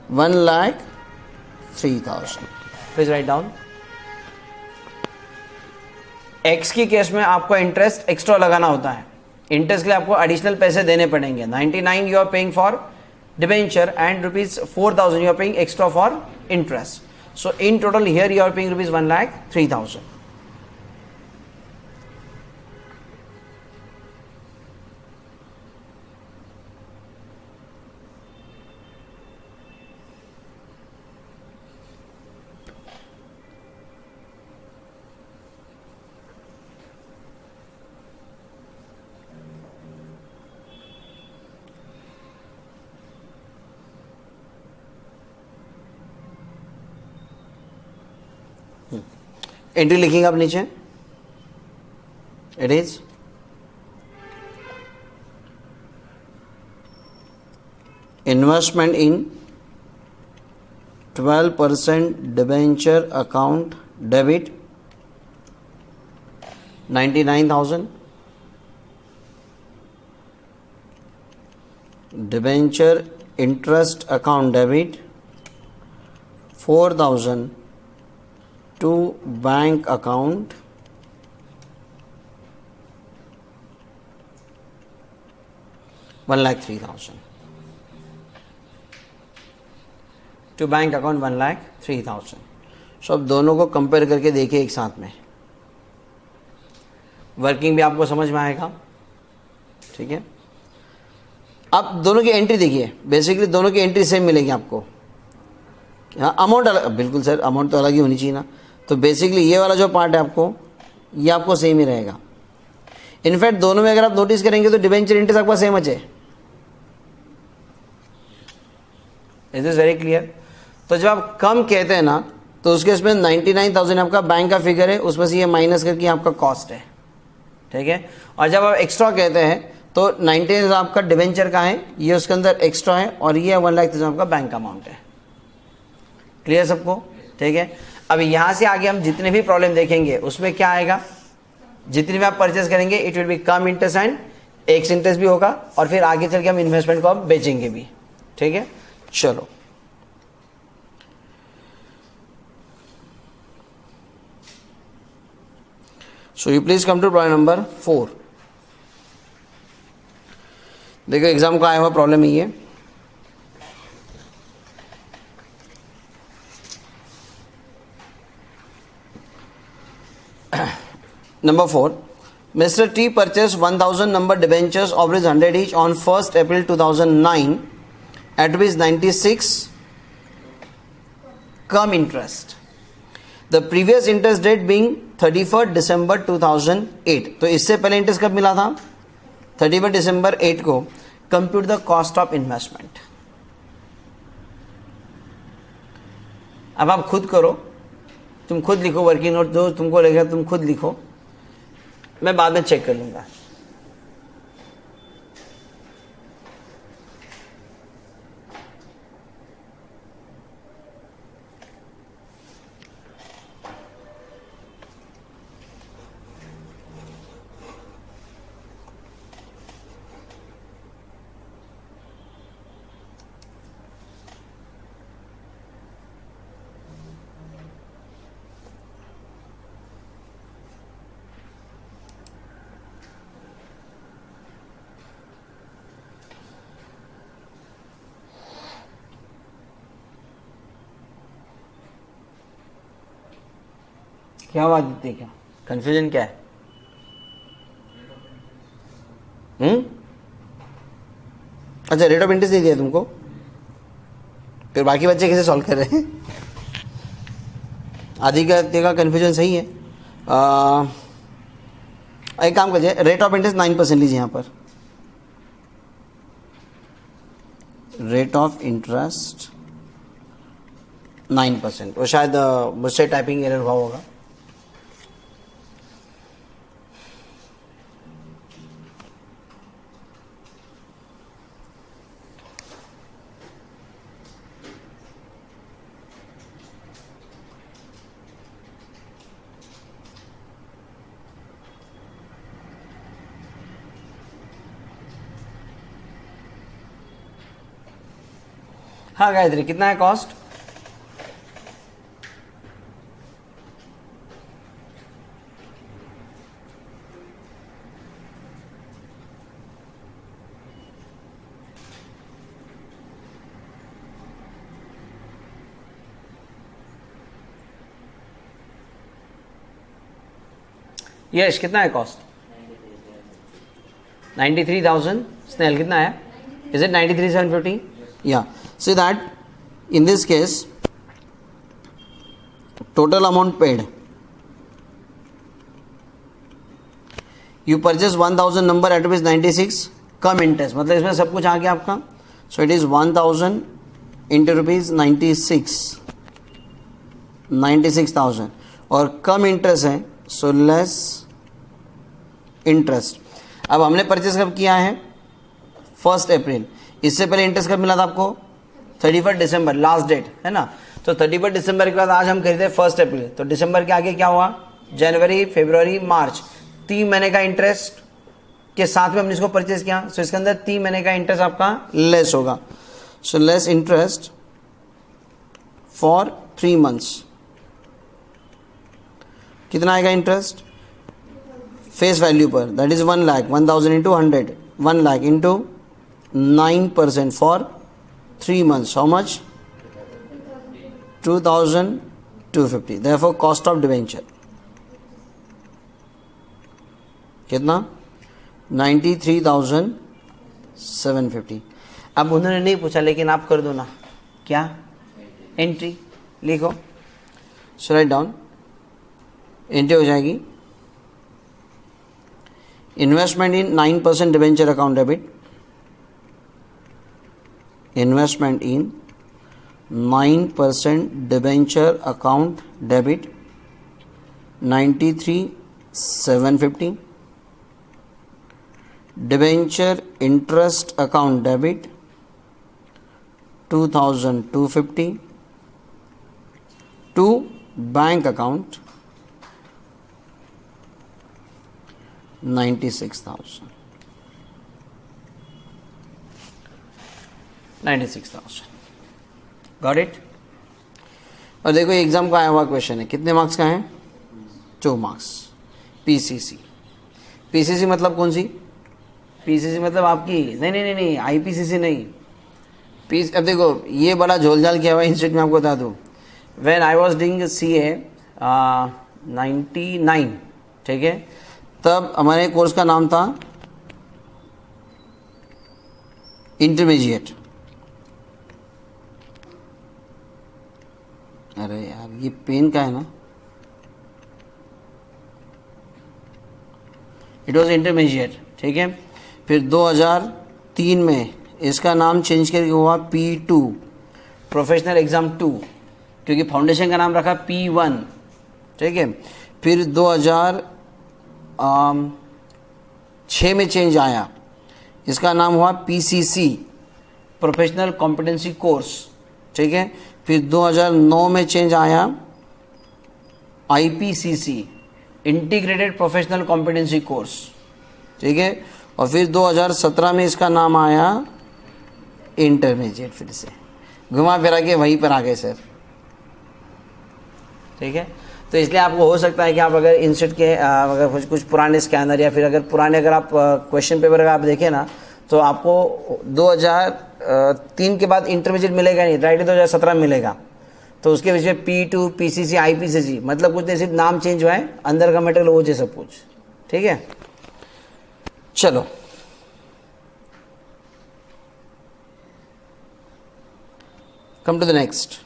1,03,000. Please write down. X की case में आपको interest extra लगाना होता है. इंटरेस्ट के लिए आपको एडिशनल पैसे देने पड़ेंगे. 99 you are paying for debenture and ₹4,000 you are paying extra for interest. So in total here you are paying ₹1,03,000. Entry लिखेंगे आप नीचे. It is investment in 12% debenture account debit 99,000. Debenture interest account debit 4,000 to bank account 1,03,000. To bank account 1,03,000. So अब दोनों को compare करके देखिए एक साथ में. वर्किंग भी आपको समझ में आएगा. ठीक है. अब दोनों की एंट्री देखिए. बेसिकली दोनों की एंट्री सेम मिलेगी आपको. हाँ, अमाउंट अलग. बिल्कुल सर, अमाउंट तो अलग ही होनी चाहिए ना. तो बेसिकली ये वाला जो पार्ट है आपको, ये आपको सेम ही रहेगा. इनफैक्ट दोनों में अगर आप नोटिस करेंगे तो डिबेंचर इंटरेस्ट आपका सेम है. Is this very clear? तो जब आप कम कहते हैं ना, तो उसके इसमें 99,000 आपका बैंक का फिगर है, उसमें से ये माइनस करके आपका कॉस्ट है. ठीक है. और जब आप एक्स्ट्रा कहते हैं तो 99,000 आपका डिबेंचर का है, ये उसके अंदर एक्स्ट्रा है, और ये 1,03,000 आपका बैंक का अमाउंट है. क्लियर सबको? ठीक है. अब यहां से आगे हम जितने भी प्रॉब्लम देखेंगे उसमें क्या आएगा, जितने भी आप परचेस करेंगे it will B come interest and x interest भी होगा, और फिर आगे चल के हम इन्वेस्टमेंट को अब बेचेंगे भी. ठीक है. चलो so you please come to problem number 4. देखो एग्जाम का आया हुआ प्रॉब्लम ही है. Number 4. Mr. T purchased 1,000 number debentures of rupees 100 each on 1st April 2009 at rupees 96 cum interest. The previous interest date being 31st December 2008. तो इससे पहले interest कब मिला था? 31 December 8 को. Compute the cost of investment. अब आप खुद करो, तुम खुद लिखो वर्किंग नोट, जो तुमको लगेगा तुम खुद लिखो, मैं बाद में चेक कर लूंगा. क्या बात दिखती है? क्या कंफ्यूजन क्या है? अच्छा, रेट ऑफ इंटरेस्ट नहीं दिया तुमको, फिर बाकी बच्चे कैसे सॉल्व कर रहे हैं? आदि का कंफ्यूजन सही है. एक काम करिए, रेट ऑफ इंटरेस्ट 9% लीजिए यहाँ पर. Rate of interest 9%. वो शायद मुझसे टाइपिंग एरर हुआ होगा. हाँ गायत्री, कितना है कॉस्ट? यश कितना है कॉस्ट? 93,000. स्नेल कितना है? Is it 93,750? या see that in this case total amount paid, you purchase 1000 number at rupees 96 cum interest, मतलब इसमें सब कुछ आ गया आपका. So it is 1000 into rupees 96,000 और कम इंटरेस्ट है, सो लेस इंटरेस्ट. अब हमने परचेस कब किया है? 1 अप्रैल. इससे पहले इंटरेस्ट कब मिला था आपको? 31 दिसंबर, लास्ट डेट है ना. तो 31 दिसंबर के बाद आज हम खरीदे 1 अप्रैल, तो दिसंबर के आगे क्या हुआ? जनवरी, फरवरी, मार्च, 3 महीने का इंटरेस्ट के साथ में हमने इसको परचेस किया. सो इसके अंदर 3 महीने का इंटरेस्ट आपका लेस होगा. सो लेस इंटरेस्ट फॉर 3 मंथ्स. कितना आएगा इंटरेस्ट? फेस वैल्यू पर, that is 1 lakh. 1000 into 100, 1 lakh into 9% for 3 months. How much? 2250. therefore cost of debenture कितना? 93,750. अब उन्होंने नहीं पूछा, लेकिन आप कर दो ना. क्या? एंट्री लिखो. सो राइट डाउन. एंट्री हो जाएगी. Investment in 9% debenture account debit. Investment in 9% debenture account debit 93,750. Debenture interest account debit 2,250 to bank account 96,000. 96,000. Got it. और देखो एग्जाम का आया हुआ क्वेश्चन है, कितने मार्क्स का है? 2 मार्क्स. पीसीसी. पीसीसी मतलब कौन सी? पीसीसी मतलब आपकी नहीं आईपीसीसी नहीं. अब देखो ये बड़ा झोलझाल किया हुआ इंस्टीट्यूट में, आपको बता दूं. When I was doing CA 99, ठीक है, तब हमारे कोर्स का नाम था इंटरमीडिएट. अरे यार ये पेन का है ना. इट वॉज इंटरमीडिएट, ठीक है. फिर 2003 में इसका नाम चेंज करके हुआ P2, प्रोफेशनल एग्जाम 2, क्योंकि फाउंडेशन का नाम रखा P1, ठीक है. फिर 2006 में चेंज आया, इसका नाम हुआ PCC, प्रोफेशनल कॉम्पिटेंसी कोर्स, ठीक है. फिर 2009 में चेंज आया IPCC, integrated professional competency course, ठीक है. और फिर 2017 में इसका नाम आया इंटरमीडिएट. फिर से घुमा फिरा के वहीं पर आ गए सर, ठीक है. तो इसलिए आपको हो सकता है कि आप अगर इंस्टीट्यूट के अगर कुछ पुराने स्कैनर या फिर अगर पुराने अगर आप क्वेश्चन पेपर अगर आप देखें ना, तो आपको 2003 के बाद इंटरमीडिएट मिलेगा नहीं, राइट. 2017 मिलेगा. तो उसके विषय P2, PCC, IPCC, मतलब कुछ नहीं, सिर्फ नाम चेंज हुआ है, अंदर का मेटेरियल वो जैसा कुछ, ठीक है. चलो come to the next.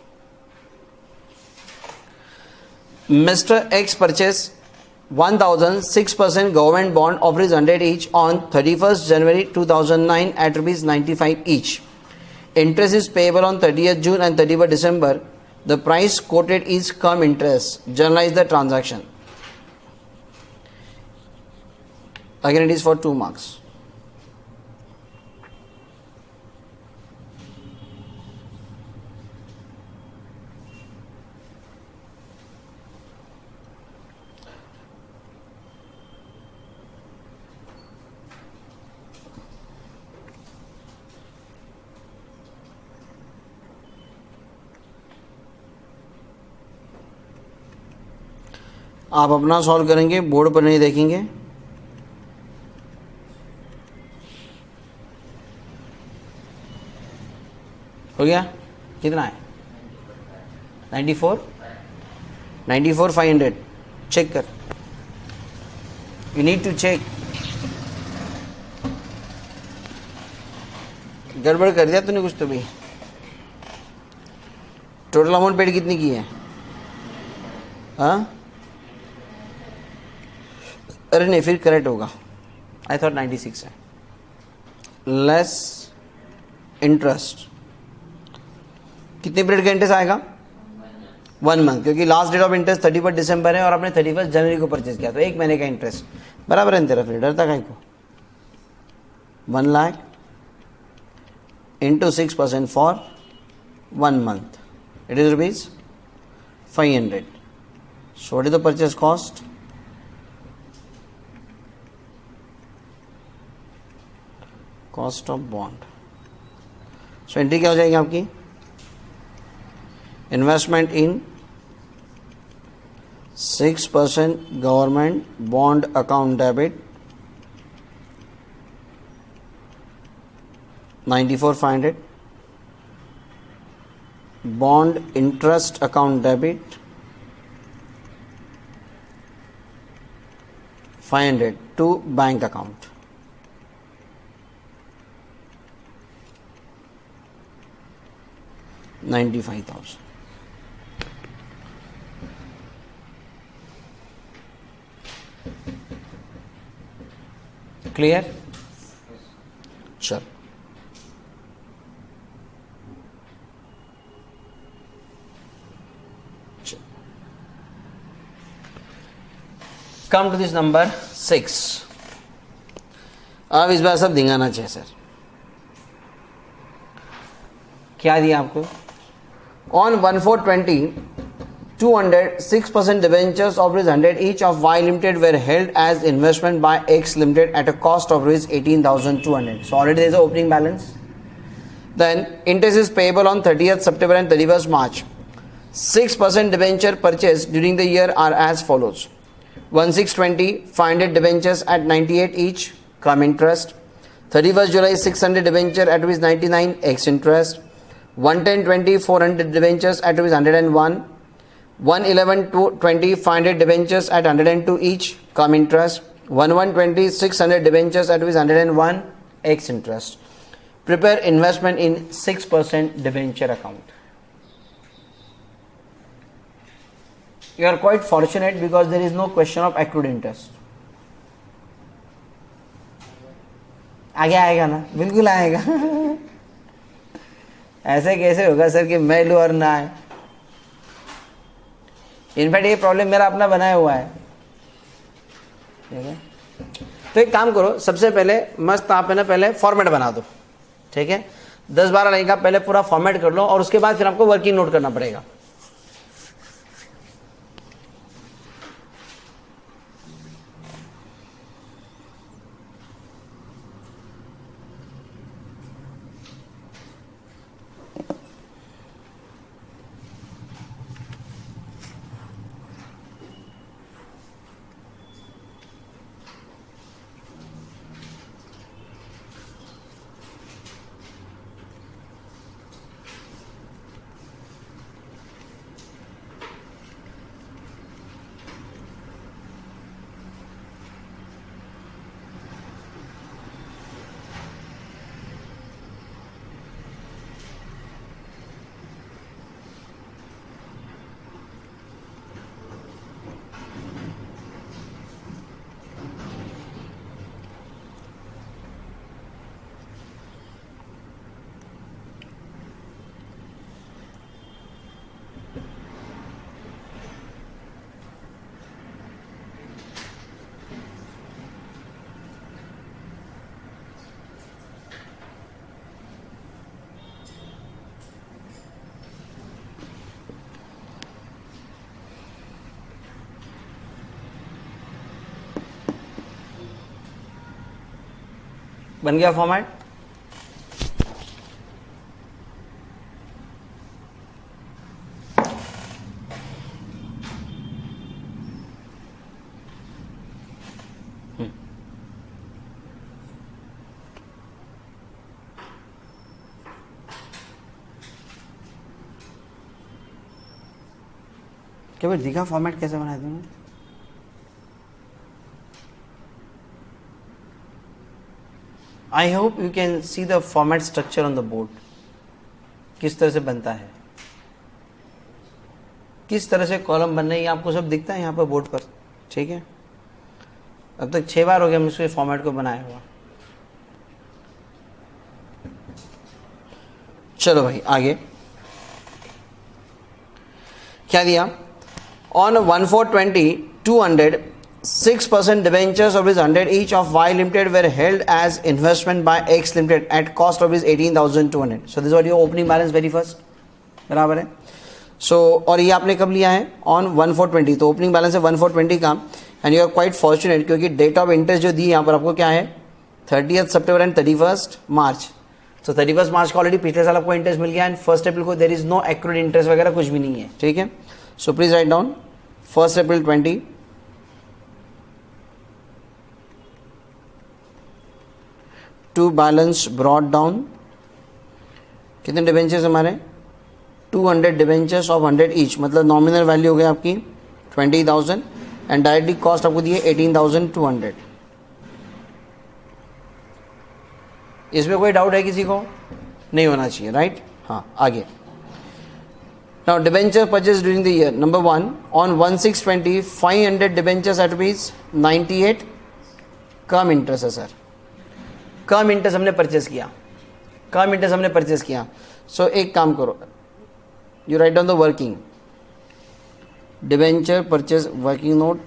Mr. X purchased 1,006% government bond of his 100 each on 31st January 2009 at rupees 95 each. Interest is payable on 30th June and 31st December. The price quoted is cum interest. Journalize the transaction. Again it is for 2 marks. आप अपना solve करेंगे, board पर नहीं देखेंगे। हो गया? कितना है? 94 500। चेक कर, यू नीड टू चेक। गड़बड़ कर दिया तूने कुछ तो भी। टोटल अमाउंट पेड कितनी की है? हाँ, अरे नहीं, फिर करेक्ट होगा। आई थॉट 96 है। लेस इंटरेस्ट, कितने पीरियड का इंटरेस्ट आएगा? 1 मंथ, क्योंकि लास्ट डेट ऑफ इंटरेस्ट 31 दिसंबर है और आपने 31 जनवरी को परचेज किया, तो 1 महीने का इंटरेस्ट बराबर है तेरा। फिर डरता काहे को? 1 lakh into 6% for 1 month, it is rupees 500. So what is the purchase cost? Cost of bond. So entry क्या हो जाएगी आपकी? Investment in 6% government bond account debit 94,500, bond interest account debit 500 to bank account. $95,000. Clear? Sure. Come to this number 6. अब इस बार सब धिंगाना चाहिए sir. क्या दिया आपको? On 1/4/20, 200 6% debentures of rupees 100 each of Y Limited were held as investment by X Limited at a cost of rupees 18,200. So already there is an opening balance. Then interest is payable on 30th September and 31st March. 6% debenture purchased during the year are as follows: 1620 500 debentures at 98 each, come interest. 31st July 600 debenture at rupees 99 ex interest. 11020 400 debentures at rupees 101. 11120 500 debentures at 102 each, come interest. 1120 600 debentures at rupees 101 ex interest. Prepare investment in 6% debenture account. You are quite fortunate because there is no question of accrued interest. आगे आएगा ना? बिल्कुल आएगा। ऐसे कैसे होगा sir कि मैं लूँ और ना आए? इनफैक्ट ये प्रॉब्लम मेरा अपना बनाया हुआ है, ठीक है? तो एक काम करो, सबसे पहले मस्त आप है ना पहले फॉर्मेट बना दो, ठीक है? 10-12 लाइन का पहले पूरा फॉर्मेट कर लो और उसके बाद फिर आपको वर्किंग नोट करना पड़ेगा। बन गया फॉर्मेट? क्या भाई दिखा फॉर्मेट कैसे बनाया तुमने? I hope you can see the format structure on the board, किस तरह से बनता है, किस तरह से कॉलम बनना है, ये आपको सब दिखता है यहाँ पर बोर्ड पर, ठीक है। अब तक 6 बार हो गया हम इसके फॉर्मेट को बनाया हुआ। चलो भाई आगे क्या दिया, on 1420 200 6% debentures of ₹100 each of Y Limited were held as investment by X Limited at cost of ₹18,200. So this is what your opening balance very first, बराबर है। So और ये आपने कब लिया है, ऑन 1420, तो ओपनिंग बैलेंस है 1420 का, and you are quite fortunate क्योंकि डेट ऑफ इंटरेस्ट जो दी यहाँ पर आपको क्या है 30th सितंबर एंड 31st मार्च। तो 31st मार्च को ऑलरेडी पिछले साल आपको इंटरेस्ट मिल गया, एंड 1 अप्रैल को there is no accrued interest वगैरह कुछ भी नहीं है, ठीक है। So please write down 1 April 20 to balance brought down, कितने डिबेंचर्स हमारे 200 डिबेंचर्स ऑफ 100 ईच, मतलब नॉमिनल वैल्यू हो गया आपकी 20,000 एंड डायरेक्टली कॉस्ट आपको दी है 18,200। इसमें कोई डाउट है किसी को? नहीं होना चाहिए, राइट। हाँ आगे, now debenture purchase during the year, number 1 on 1620 500 debentures at ₹98 cum interest है सर, कम इंटरेस्ट हमने परचेज किया, कम इंटरेस्ट हमने परचेज किया। सो एक काम करो, you write down the working debenture purchase working note,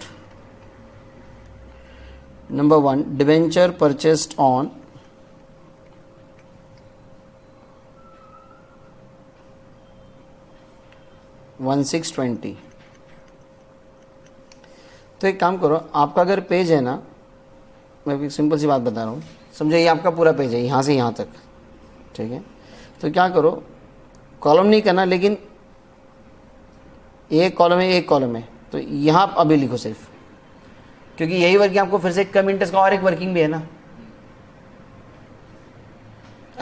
number 1 debenture purchased on 1620। तो एक काम करो, आपका अगर पेज है ना, मैं एक सिंपल सी बात बता रहा हूँ, समझो ये आपका पूरा पेज है यहाँ से यहाँ तक, ठीक है। तो क्या करो, कॉलम नहीं करना, लेकिन एक कॉलम है एक कॉलम है, तो यहाँ अभी लिखो सिर्फ, क्योंकि यही वर्किंग आपको फिर से कम इंटरेस्ट का और एक वर्किंग भी है ना।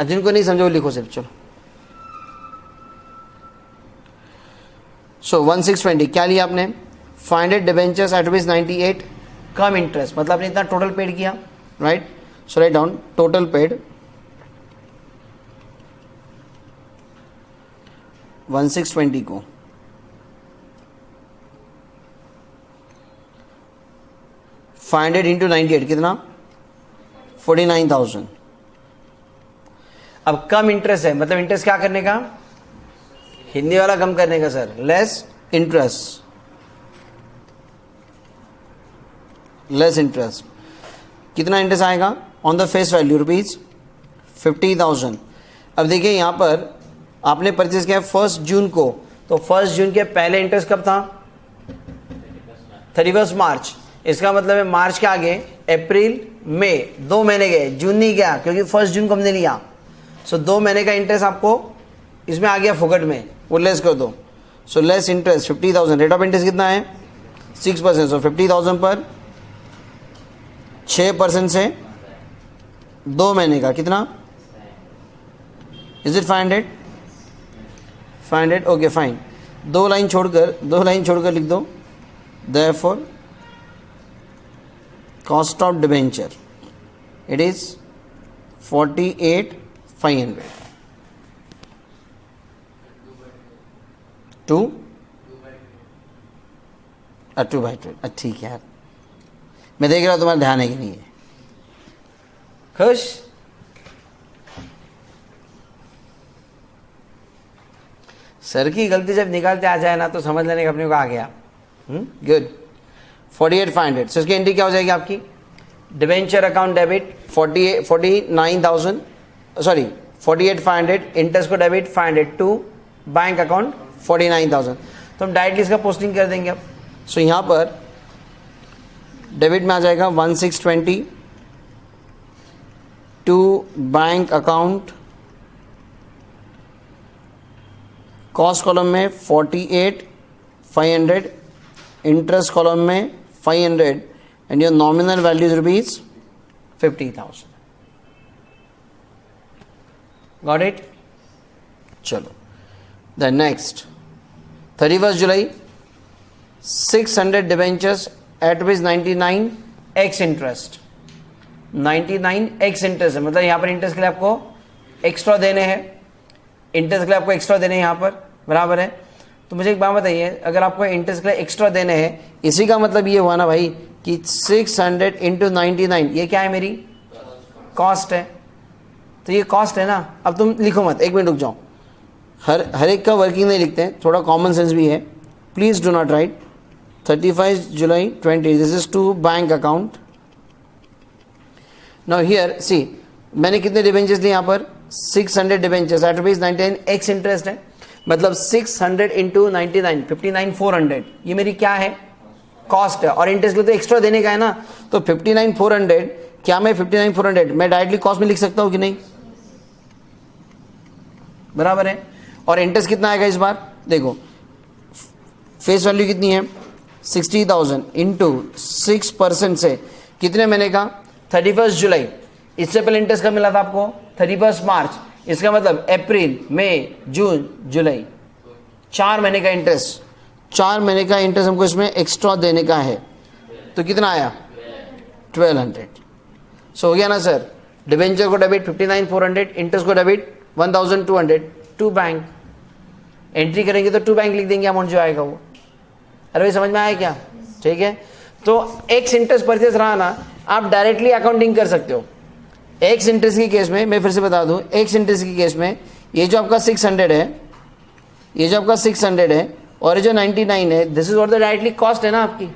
जिनको नहीं समझो लिखो सिर्फ, चलो। सो 1620 क्या लिया आपने, 500 डिबेंचर्स एट ₹98 कम इंटरेस्ट, मतलब आपने इतना टोटल पेड किया, राइट। सो राइट डाउन टोटल पेड 1620 को 500 इंटू 98 कितना 49,000। अब कम इंटरेस्ट है, मतलब इंटरेस्ट क्या करने का, हिंदी वाला कम करने का sir, less interest, less interest. कितना इंटरेस्ट आएगा ऑन द फेस वैल्यू ₹50,000। अब देखिए यहाँ पर आपने परचेज किया 1 जून को, तो 1 जून के पहले इंटरेस्ट कब था 31 मार्च, इसका मतलब है मार्च के आगे अप्रैल मई 2 महीने गए, जून नहीं गया क्योंकि 1 जून को हमने लिया। सो 2 महीने का इंटरेस्ट आपको इसमें आ गया फुकट में, वो लेस कर दो। So less interest 50,000, rate of interest कितना है 6%। सो 50,000 पर 6% से 2 महीने का कितना, is it 500? 500 okay fine. 2 line छोड़कर लिख दो, therefore cost of debenture it is 48,500 2 by 2। ठीक है यार, मैं देख रहा हूँ तुम्हारा ध्यान है कि नहीं है। खुश? सर की गलती जब निकालते आ जाए ना तो समझ लेने का अपने को आ गया। गुड। 48,500। सो इसकी एंट्री क्या हो जाएगी आपकी, debenture account debit 49,000 sorry 48,500, interest को डेबिट 500 टू बैंक अकाउंट 49,000। तो हम डायरेक्टली इसका पोस्टिंग कर देंगे अब। सो यहाँ पर डेबिट में आ जाएगा 1620 to bank account, cost column में 48,500, इंटरेस्ट कॉलम में 500 and your nominal value rupees 50,000। Got it? चलो द नेक्स्ट 31 जुलाई 600 debentures at rupees 99 ex interest, 99 ex interest है, मतलब यहाँ पर इंटरेस्ट के लिए आपको एक्स्ट्रा देने हैं, इंटरेस्ट के लिए आपको एक्स्ट्रा देने हैं यहाँ पर, बराबर है। तो मुझे एक बात बताइए, अगर आपको इंटरेस्ट के लिए एक्स्ट्रा देने हैं, इसी का मतलब ये हुआ ना भाई कि 600 इंटू 99, ये क्या है, मेरी कॉस्ट है। तो ये कॉस्ट है ना। अब तुम लिखो मत, एक मिनट रुक जाओ, हर एक का वर्किंग नहीं लिखते हैं, थोड़ा कॉमन सेंस भी है। प्लीज डू नॉट राइट 31 जुलाई 20, this is to bank account. Now here see, मैंने कितने डिबेंचर्स लिए यहाँ पर, 600 debentures at rupees 99 ex interest है, मतलब 600 इंटू 99 59,400, ये मेरी क्या है, कॉस्ट है। और इंटरेस्ट के तो एक्स्ट्रा देने का है ना, तो 59,400, क्या मैं 59,400 मैं डायरेक्टली कॉस्ट में लिख सकता हूं कि नहीं, बराबर है। और इंटरेस्ट कितना आएगा इस बार, देखो फेस वैल्यू कितनी है 60,000 इंटू 6% से कितने महीने का, 31 जुलाई। इससे पहले इंटरेस्ट कब मिला था आपको, 31 मार्च, इसका मतलब अप्रैल मई जून जुलाई, 4 महीने का इंटरेस्ट, 4 महीने का इंटरेस्ट हमको इसमें एक्स्ट्रा देने का है। तो कितना आया 1200। सो हो गया ना सर, डिबेंचर को डेबिट 59,400, इंटरेस्ट को डेबिट 1,200 टू बैंक। एंट्री करेंगे तो टू बैंक लिख देंगे, अमाउंट जो आएगा वो। अरे भाई समझ में आया क्या, ठीक है। तो एक्स इंटरेस्ट परचेस रहा ना, आप डायरेक्टली अकाउंटिंग कर सकते हो। एक्स इंटरेस्ट की केस में, मैं फिर से बता दूं, एक्स इंटरेस्ट की केस में ये जो आपका 600 है, ये जो आपका 600 है और ये जो 99 है, this is what the directly cost है ना आपकी।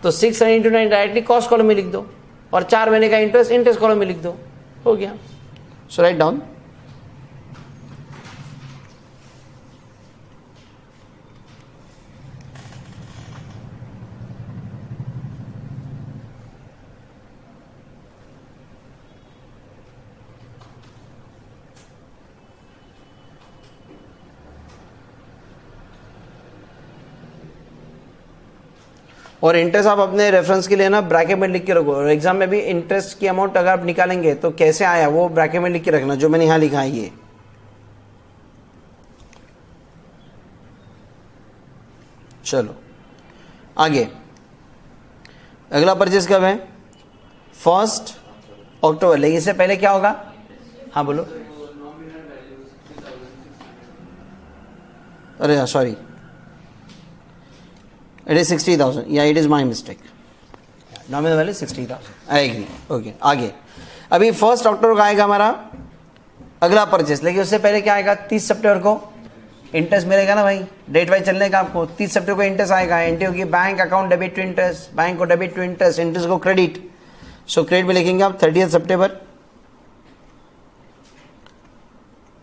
तो 600 इंटू 9 डायरेक्टली कॉस्ट कॉलम में लिख दो, और 4 महीने का इंटरेस्ट इंटरेस्ट कॉलम में लिख दो, हो गया। सो राइट डाउन, और इंटरेस्ट आप अपने रेफरेंस के लिए ना ब्रैकेट में लिख के रखो। और एग्जाम में भी इंटरेस्ट की अमाउंट अगर आप निकालेंगे तो कैसे आया वो ब्रैकेट में लिख के रखना, जो मैंने यहां लिखा है ये। चलो आगे, अगला परचेज कब है, 1 अक्टूबर। लेकिन इससे पहले क्या होगा, हाँ बोलो। अरे sorry, it is 60,000, yeah it is my mistake, nominal value 60,000, I agree, okay। आगे अभी 1 अक्टूबर का आएगा हमारा अगला परचेस, लेकिन उससे पहले क्या आएगा, 30 सितंबर को इंटरेस्ट मिलेगा ना भाई, डेट वाइज चलने का आपको। 30 सितंबर को इंटरेस्ट आएगा, एंट्री होगी bank account debit to interest, bank को डेबिट टू इंटरेस्ट, इंटरेस्ट को क्रेडिट। सो क्रेडिट में लिखेंगे आप 30 सितंबर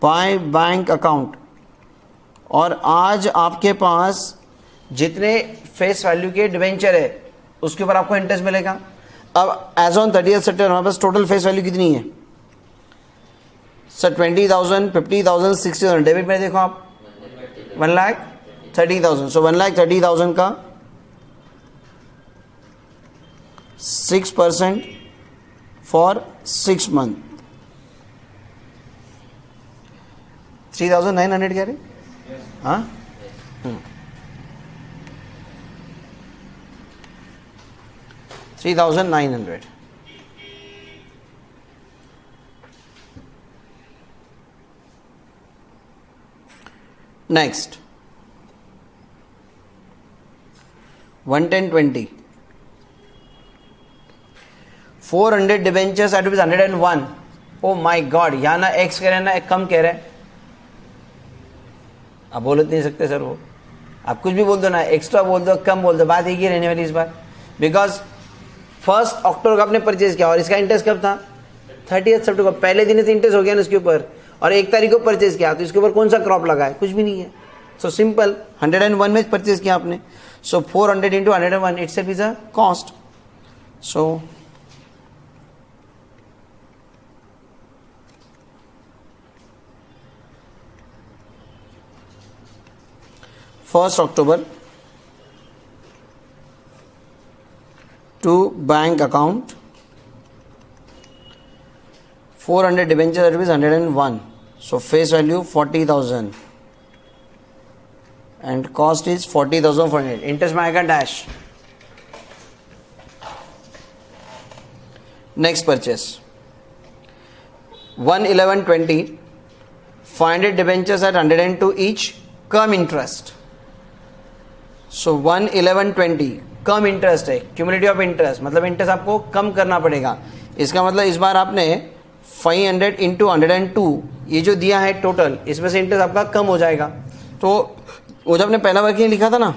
बाय बैंक अकाउंट। और आज आपके पास जितने फेस वैल्यू के डिवेंचर है उसके ऊपर आपको इंटरेस्ट मिलेगा। अब एज ऑन 30 सितंबर हमारे पास टोटल फेस वैल्यू कितनी है सर, 20,000, 50,000, 60,000। डेबिट में देखो आप 1,30,000। सो 1,30,000 का 6% फॉर 6 मंथ, 3,900 कह रहे, हाँ 3,900। Next 11020 400 debentures at rupees 101। Oh my god, यहां ना एक्स कह रहे हैं ना कम कह रहे हैं, आप बोल नहीं सकते सर वो, आप कुछ भी बोल दो ना, एक्स्ट्रा बोल दो कम बोल दो, बात एक ही रहने वाली इस बार। बिकॉज 1 अक्टूबर को आपने परचेज किया और इसका इंटरेस्ट कब था, 30 सितंबर को, पहले दिन से इंटरेस्ट हो गया ना उसके ऊपर, और 1 तारीख को परचेज किया, तो इसके ऊपर कौन सा क्रॉप लगा है, कुछ भी नहीं है। सो सिंपल 101 में परचेज किया आपने, सो 400 into 101 it's is a cost. So first October to bank account 400 debenture that is 101, so face value 40,000 and cost is 40,400. Interest में आएगा dash. Next purchase 1/11/20 500 debentures at 102 each cum interest. So 1/11/20 cum interest है, cumulative of interest मतलब interest आपको कम करना पड़ेगा. इसका मतलब इस बार आपने 500 इंटू 102 ये जो दिया है टोटल, इसमें से इंटरेस्ट आपका कम हो जाएगा. तो वो जब आपने पहला वर्किंग लिखा था ना,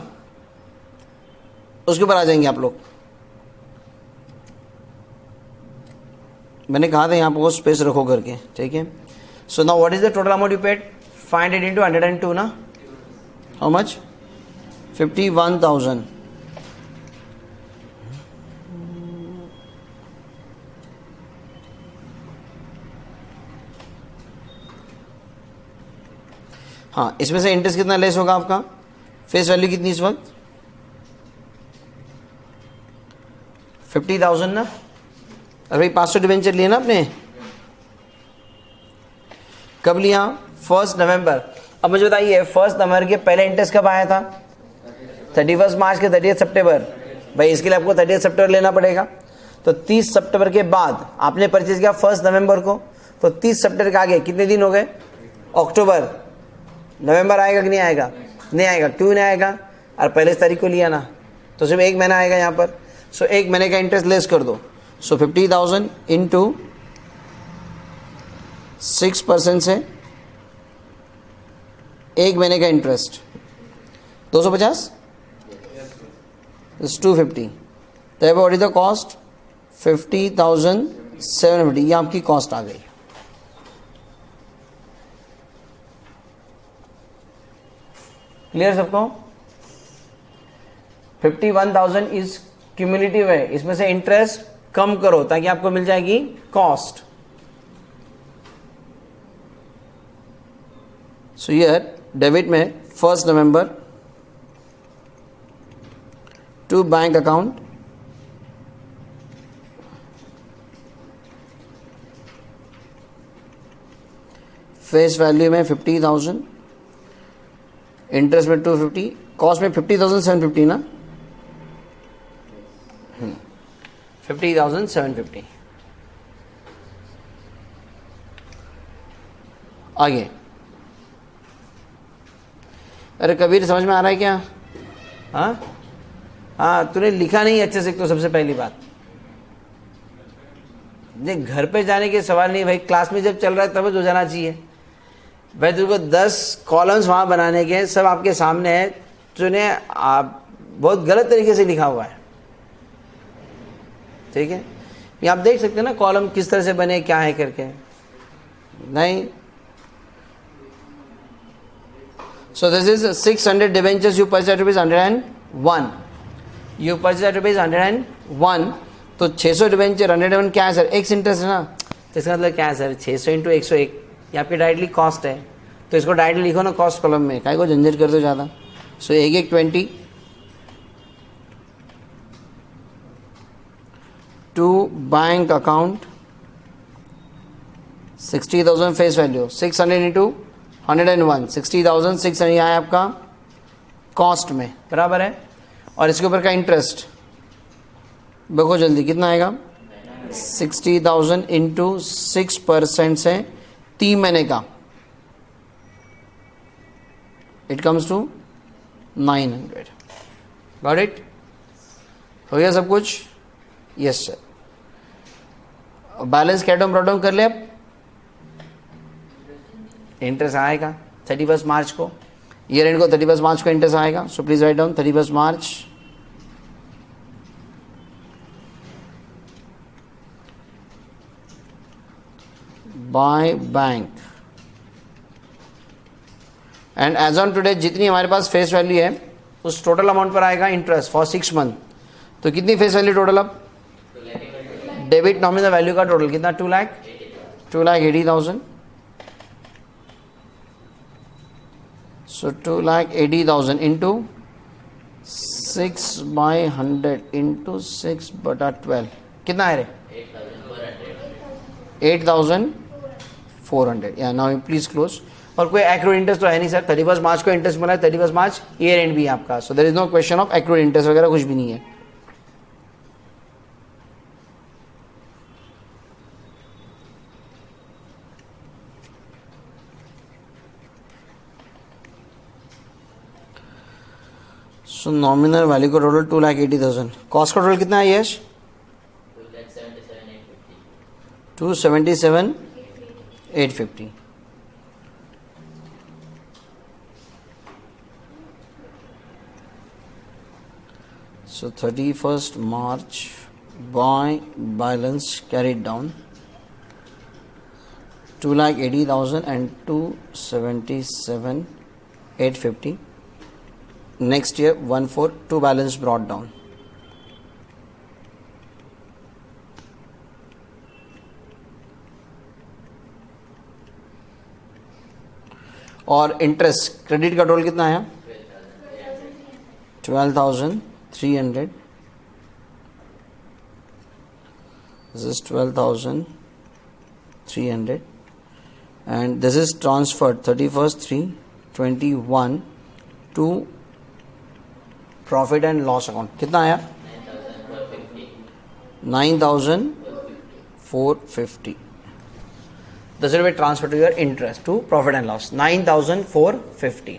उसके ऊपर आ जाएंगे आप लोग. मैंने कहा था यहाँ पर वो स्पेस रखो करके, ठीक है. So now what is the total amount you paid? 500 into 102 ना, हाउ मच? 51,000. हाँ, इसमें से इंटरेस्ट कितना लेस होगा आपका? फेस वैल्यू कितनी इस वक्त? 50,000 ना. अरे भाई 500 डिबेंचर लिए ना आपने, कब लिया? 1 नवंबर. अब मुझे बताइए 1 नवंबर के पहले इंटरेस्ट कब आया था? 31 मार्च के 30 सितंबर. भाई इसके लिए आपको 30 सितंबर लेना पड़ेगा. तो 30 सितंबर के बाद आपने परचेज किया 1 नवंबर को, तो 30 सितंबर के आगे कितने दिन हो गए? अक्टूबर. नवंबर आएगा कि नहीं आएगा? नहीं आएगा. क्यों नहीं आएगा? और पहले तारीख को लिया ना, तो सिर्फ एक महीना आएगा यहाँ पर. सो एक महीने का इंटरेस्ट लेस कर दो. सो 50,000 इंटू 6% से एक महीने का इंटरेस्ट 250 इज 250. तो व्हाट इज द कॉस्ट? 50,750. ये आपकी कॉस्ट आ गई. क्लियर सबको? 51,000 इज क्यूमुलेटिव है, इसमें से इंटरेस्ट कम करो ताकि आपको मिल जाएगी कॉस्ट. सो हियर डेबिट में 1 नवंबर to bank account face value में 50,000, इंटरेस्ट में 250, कॉस्ट में 50,750 ना, 50,750. आगे. अरे कबीर समझ में आ रहा है क्या? हाँ तूने लिखा नहीं अच्छे से. तो सबसे पहली बात देख, घर पे जाने के सवाल नहीं भाई, क्लास में जब चल रहा है तब हो जाना चाहिए भाई. तुमको 10 कॉलम्स वहाँ बनाने के, सब आपके सामने है. तूने बहुत गलत तरीके से लिखा हुआ है, ठीक है. ये आप देख सकते हैं ना कॉलम किस तरह से बने, क्या है करके. नहीं. So this is 600 debentures you purchase at ₹101. You purchase at ₹101. तो 600 डिबेंचर 101 क्या है सर? एक्स इंटरेस्ट है ना. तो इसका मतलब क्या है सर? 600 इंटू 101 ये आपकी डायरेक्टली कॉस्ट है. तो इसको डायरेक्टली लिखो ना कॉस्ट कॉलम में, काहे को झंझट कर दो ज़्यादा. So 1/1/20 to bank account 60,000 face value. 600 into 101 60,600 यहाँ है आपका कॉस्ट में, बराबर है. और इसके ऊपर का इंटरेस्ट देखो जल्दी कितना आएगा? 60,000 इंटू 6% से 3 महीने का, it comes to 900. Got it? हो गया सब कुछ? Yes sir. बैलेंस कैटम ब्रॉडम कर ले. अब इंटरेस्ट आएगा 31 मार्च को, ईयर एंड को 31 मार्च को इंटरेस्ट आएगा. So please write down 31 March by bank. And as on today जितनी हमारे पास फेस वैल्यू है उस टोटल अमाउंट पर आएगा इंटरेस्ट फॉर 6 मंथ. तो कितनी फेस वैल्यू टोटल? अब डेबिट नॉमिनल वैल्यू का टोटल कितना? 2,80,000. सो 2,80,000 इंटू 6/100 इंटू 6/12 कितना है रे? 8,400. या नाउ प्लीज क्लोज. और कोई एक्रूड इंटरेस्ट तो है नहीं सर, 31 मार्च को इंटरेस्ट मिला है, 31 मार्च ईयर एंड भी है आपका, सो there is no question of accrued interest वगैरह कुछ भी नहीं है। सो नॉमिनल वैल्यू का टोटल 2,80,000, कॉस्ट का टोटल कितना है Yash? 277,850। So 31st March by balance carried down 2,80,000 and 277,850. Next year 142 balance brought down. और इंटरेस्ट क्रेडिट का टोटल कितना है? 12,300. This is 12,300 and this is transferred 31st/3/21 to profit and loss account. कितना आया? 9,450. This will be transferred to your interest to profit and loss 9,450.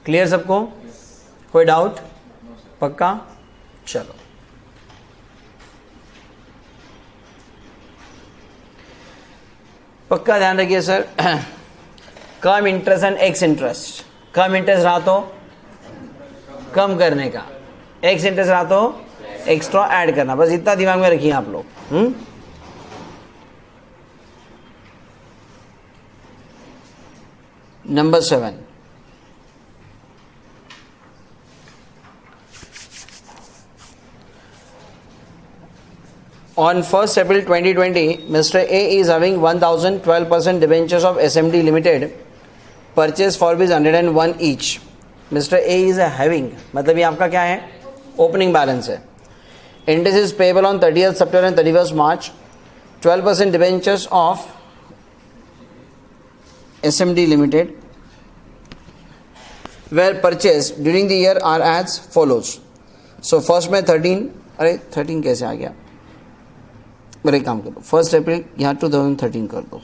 Clear सबको? कोई doubt? पक्का? चलो पक्का ध्यान रखिए sir. Cum interest and x interest, come interest रहा तो कम करने का, एक्स इंटरेस्ट रहा तो एक्स्ट्रा ऐड करना, बस इतना दिमाग में रखिए आप लोग। Number 7, on 1st April 2020, Mr. A is having 1,012% debentures of SMD Limited, purchase for rupees 101 each. Mr. A is having, मतलब ये आपका क्या है? ओपनिंग बैलेंस है। Interest is payable on 30th September and 31st March. 12% debentures of SMD Limited were purchased during the year are as follows. So first में 13, अरे 13 कैसे आ गया? मेरे काम करो, 1st April यहाँ 2013 कर दो।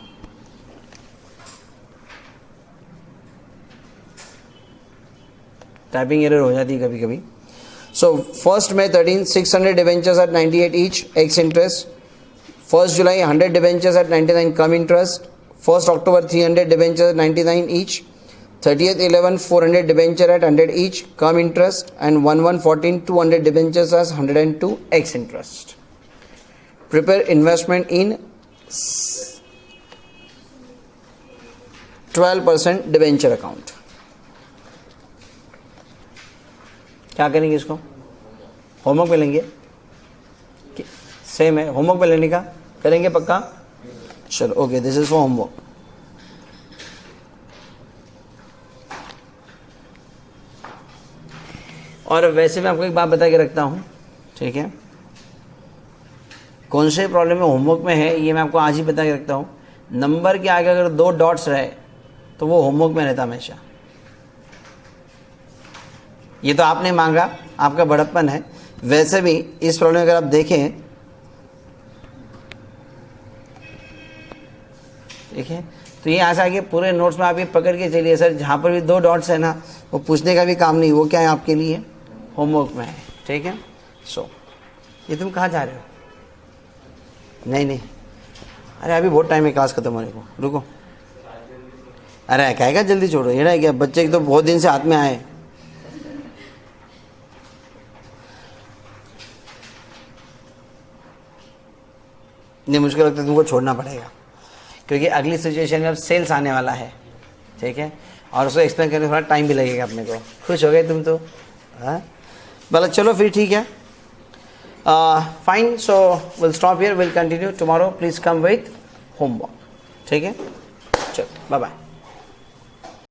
टाइपिंग एरर हो जाती है कभी कभी। सो फर्स्ट में 13 600 debentures at 98 each ex interest. 1st July 100 debentures at 99 cum interest. 1st October 300 debentures at 99 each. 30th 11 400 debenture at 100 each cum interest and 1114 200 debentures at 102 ex interest. Prepare investment in 12% debenture account. क्या करेंगे इसको? Homework पे लेंगे, same है homework पे लेने का, करेंगे पक्का? चलो okay, this is for homework. और वैसे मैं आपको एक बात बता के रखता हूँ, ठीक है, कौन से प्रॉब्लम में होमवर्क में है ये मैं आपको आज ही बता के रखता हूँ। नंबर के आगे अगर 2 डॉट्स रहे तो वो होमवर्क में रहता हमेशा। ये तो आपने मांगा, आपका बड़प्पन है। वैसे भी इस प्रॉब्लम अगर आप देखें, ठीक है, तो ये ऐसा कि पूरे नोट्स में आप ये पकड़ के चलिए सर, जहाँ पर भी 2 डॉट्स है ना, वो पूछने का भी काम नहीं, वो क्या है आपके लिए होमवर्क में है, ठीक है। सो ये तुम कहाँ जा रहे हो? नहीं नहीं, अरे अभी बहुत टाइम है क्लास खत्म होने को, रुको। अरे कहेगा जल्दी छोड़ो, ये ना क्या बच्चे तो बहुत दिन से हाथ में आए। नहीं, मुझको लगता है तुमको छोड़ना पड़ेगा, क्योंकि अगली सिचुएशन में अब सेल्स आने वाला है, ठीक है, और उसको एक्सप्लेन करने में थोड़ा टाइम भी लगेगा अपने को। खुश हो गए तुम तो? हाँ, बोला चलो फिर ठीक है, fine. So will stop here, will continue tomorrow. Please come with homework, ठीक है। चलो बाय बाय।